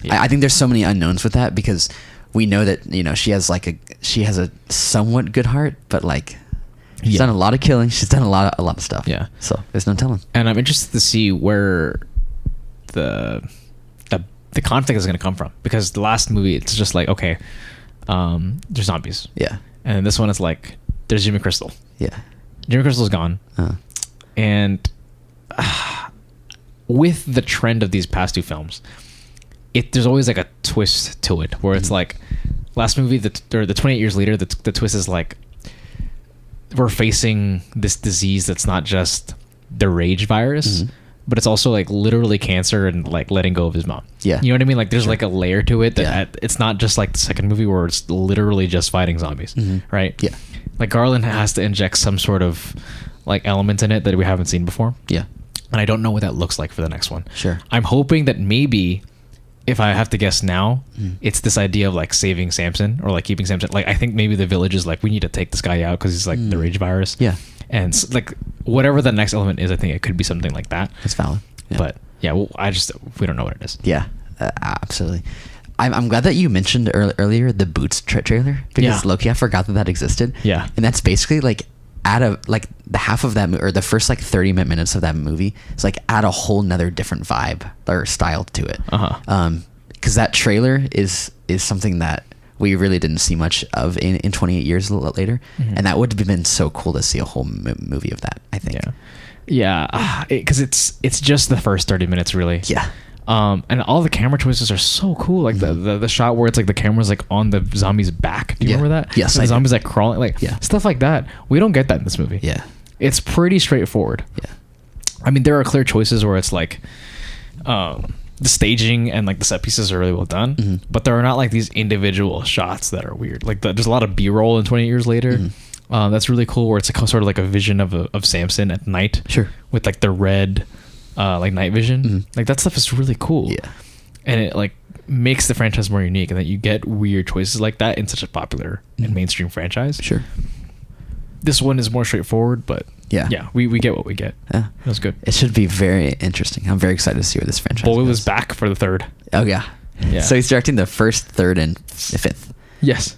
I think there's so many unknowns with that, because we know that, you know, she has a somewhat good heart, but like she's done a lot of killing. She's done a lot of stuff. Yeah. So there's no telling. And I'm interested to see where the conflict is going to come from, because the last movie it's just like, okay, there's zombies. Yeah. And this one is like, there's Jimmy Crystal. Yeah. Jimmy Crystal's gone. And with the trend of these past two films, there's always like a twist to it, where it's like last movie, the 28 years later, the twist is like we're facing this disease that's not just the rage virus, but it's also like literally cancer and like letting go of his mom. Yeah. You know what I mean? Like there's like a layer to it that it's not just like the second movie where it's literally just fighting zombies, right? Yeah. Like Garland has to inject some sort of like element in it that we haven't seen before. Yeah. And I don't know what that looks like for the next one. Sure. I'm hoping that maybe, if I have to guess now, it's this idea of like saving Samson or like keeping Samson. Like I think maybe the village is like, we need to take this guy out because he's like the rage virus. Yeah. And like whatever the next element is, I think it could be something like that. That's valid. Yeah. But yeah, well, we don't know what it is. Yeah, absolutely. I'm glad that you mentioned earlier the Boots trailer, because Loki, I forgot that existed. Yeah. And that's basically like like the half of that or the first like 30 minutes of that movie is like add a whole nother different vibe or style to it. Because that trailer is something that we really didn't see much of in 28 years later, and that would have been so cool to see a whole movie of that, I think. Yeah, because it's just the first 30 minutes really. Yeah. And all the camera choices are so cool. Like the shot where it's like the camera's like on the zombie's back. Do you remember that? Yes. And the zombie's like crawling, like stuff like that. We don't get that in this movie. Yeah. It's pretty straightforward. Yeah. I mean, there are clear choices where it's like, the staging and like the set pieces are really well done, but there are not like these individual shots that are weird. Like there's a lot of B-roll in 28 years later. That's really cool, where it's like sort of like a vision of Samson at night. Sure. With like the red, like night vision. Like that stuff is really cool. Yeah. And it like makes the franchise more unique, and that you get weird choices like that in such a popular and mainstream franchise. Sure. This one is more straightforward, but yeah, we get what we get. Yeah. It was good. It should be very interesting. I'm very excited to see where this franchise Boyd goes. was back for the third. Oh yeah. So he's directing the first, third, and fifth. Yes.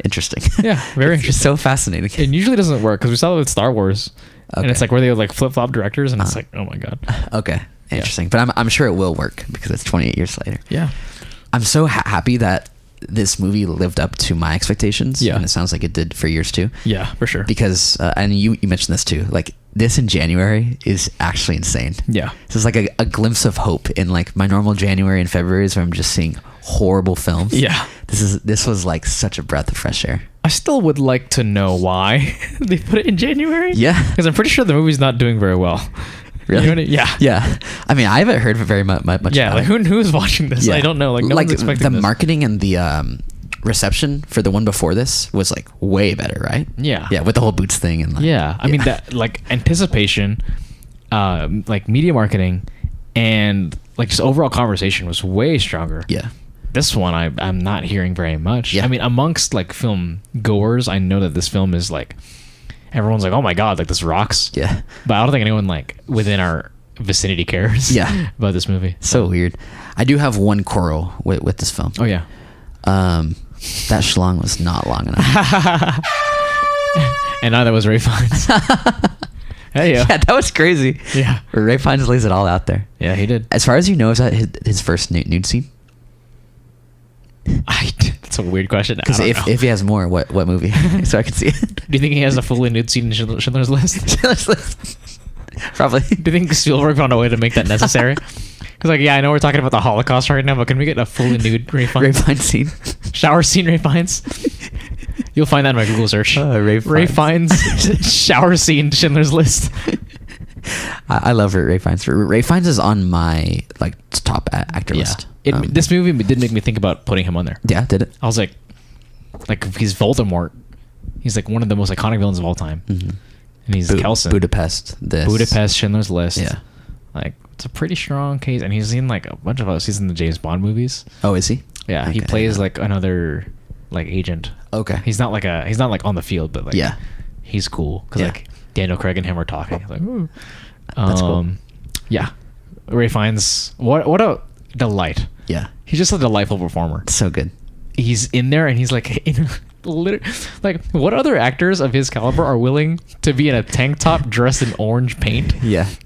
Interesting. Yeah, very interesting. So fascinating. It usually doesn't work, because we saw it with Star Wars, and it's like where they would like flip flop directors, and it's like, oh my god. Okay, interesting. But I'm sure it will work, because it's 28 years later. Yeah. I'm so happy that this movie lived up to my expectations. Yeah. And it sounds like it did for yours too. Yeah, for sure. Because and you mentioned this too, like this in January is actually insane. Yeah. This is like a glimpse of hope in like my normal January and Februaries where I'm just seeing horrible films. Yeah. This was like such a breath of fresh air. I still would like to know why they put it in January. Yeah. Because I'm pretty sure the movie's not doing very well. Really? You know what I mean? Yeah. Yeah. I mean, I haven't heard very much. Yeah. About Like who is watching this? Yeah. I don't know. Like no one's expecting the this. marketing and the reception for the one before this was like way better, right? Yeah. Yeah, with the whole Boots thing and like, Yeah. I mean that like anticipation, like media marketing, and like just overall conversation was way stronger. Yeah. This one I'm not hearing very much. Yeah. I mean, amongst like film goers, I know that this film is like everyone's like, oh my god, like this rocks. Yeah. But I don't think anyone like within our vicinity cares. Yeah. About this movie. So weird. I do have one quarrel with this film. Oh yeah. That schlong was not long enough. And neither was Ray Fiennes. Hey yo. Yeah, that was crazy. Yeah. Ray Fiennes lays it all out there. Yeah, he did. As far as you know, is that his first nude scene? That's a weird question. Because if he has more, what movie? So I can see it. Do you think he has a fully nude scene in Schindler's List? Probably. Do you think Spielberg found a way to make that necessary? Because like, yeah, I know we're talking about the Holocaust right now, but can we get a fully nude Ray Fiennes? Ray Fiennes scene. Shower scene Ray Fiennes? You'll find that in my Google search. Ray Fiennes shower scene Schindler's List. I love Ray Fiennes. Ray Fiennes is on my like top actor list. This movie did make me think about putting him on there. Yeah, did it? I was like he's Voldemort. He's like one of the most iconic villains of all time. Mm-hmm. And he's Kelsen. Budapest, Schindler's List. Yeah. Like, it's a pretty strong case. And he's in like a bunch of other seasons in the James Bond movies. Oh, is he? Yeah. Okay. He plays like another like agent. Okay. He's not like on the field, but like, yeah, he's cool. Cause like Daniel Craig and him are talking. Like, ooh. That's cool. Yeah. Ray Fiennes, what a delight. Yeah. He's just a delightful performer. So good. He's in there and he's like like what other actors of his caliber are willing to be in a tank top dressed in orange paint,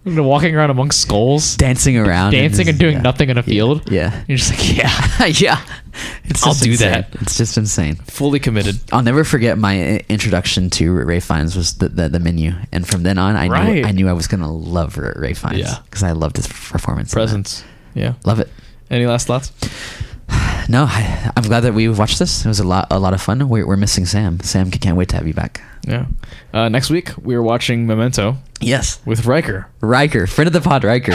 walking around amongst skulls, dancing around and doing nothing in a field? Yeah. You're just like, yeah. Yeah. I'll do insane. that. It's just insane. Fully committed. I'll never forget my introduction to Ray Fiennes was the menu, and from then on I knew I was gonna love Ray Fiennes because I loved his performance. Presence. Yeah. Love it. Any last thoughts? No, I'm glad that we watched this. It was a lot of fun. We're missing Sam. Sam, can't wait to have you back. Yeah. Next week we're watching Memento. Yes. With Ryker, friend of the pod, Ryker.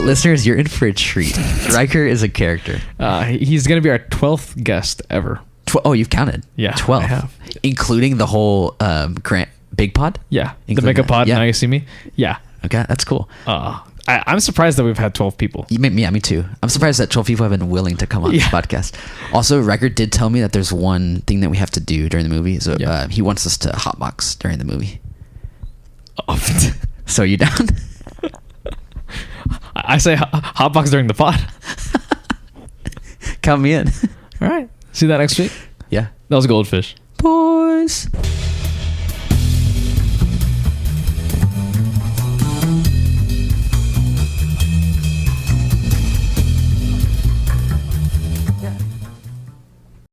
Listeners, you're in for a treat. Ryker is a character. He's gonna be our 12th guest ever. Oh, you've counted? Yeah, 12, I have. Including the whole Grant Big Pod. Yeah, the Mega Pod. Yeah. Now you see me. Yeah. Okay, that's cool. I'm surprised that we've had 12 people. Yeah, me too. I'm surprised that 12 people have been willing to come on this podcast. Also, Ryker did tell me that there's one thing that we have to do during the movie. So he wants us to hotbox during the movie. So you down? I say hotbox during the pod. Count me in. All right. See that next week? Yeah. That was Goldfish Boys.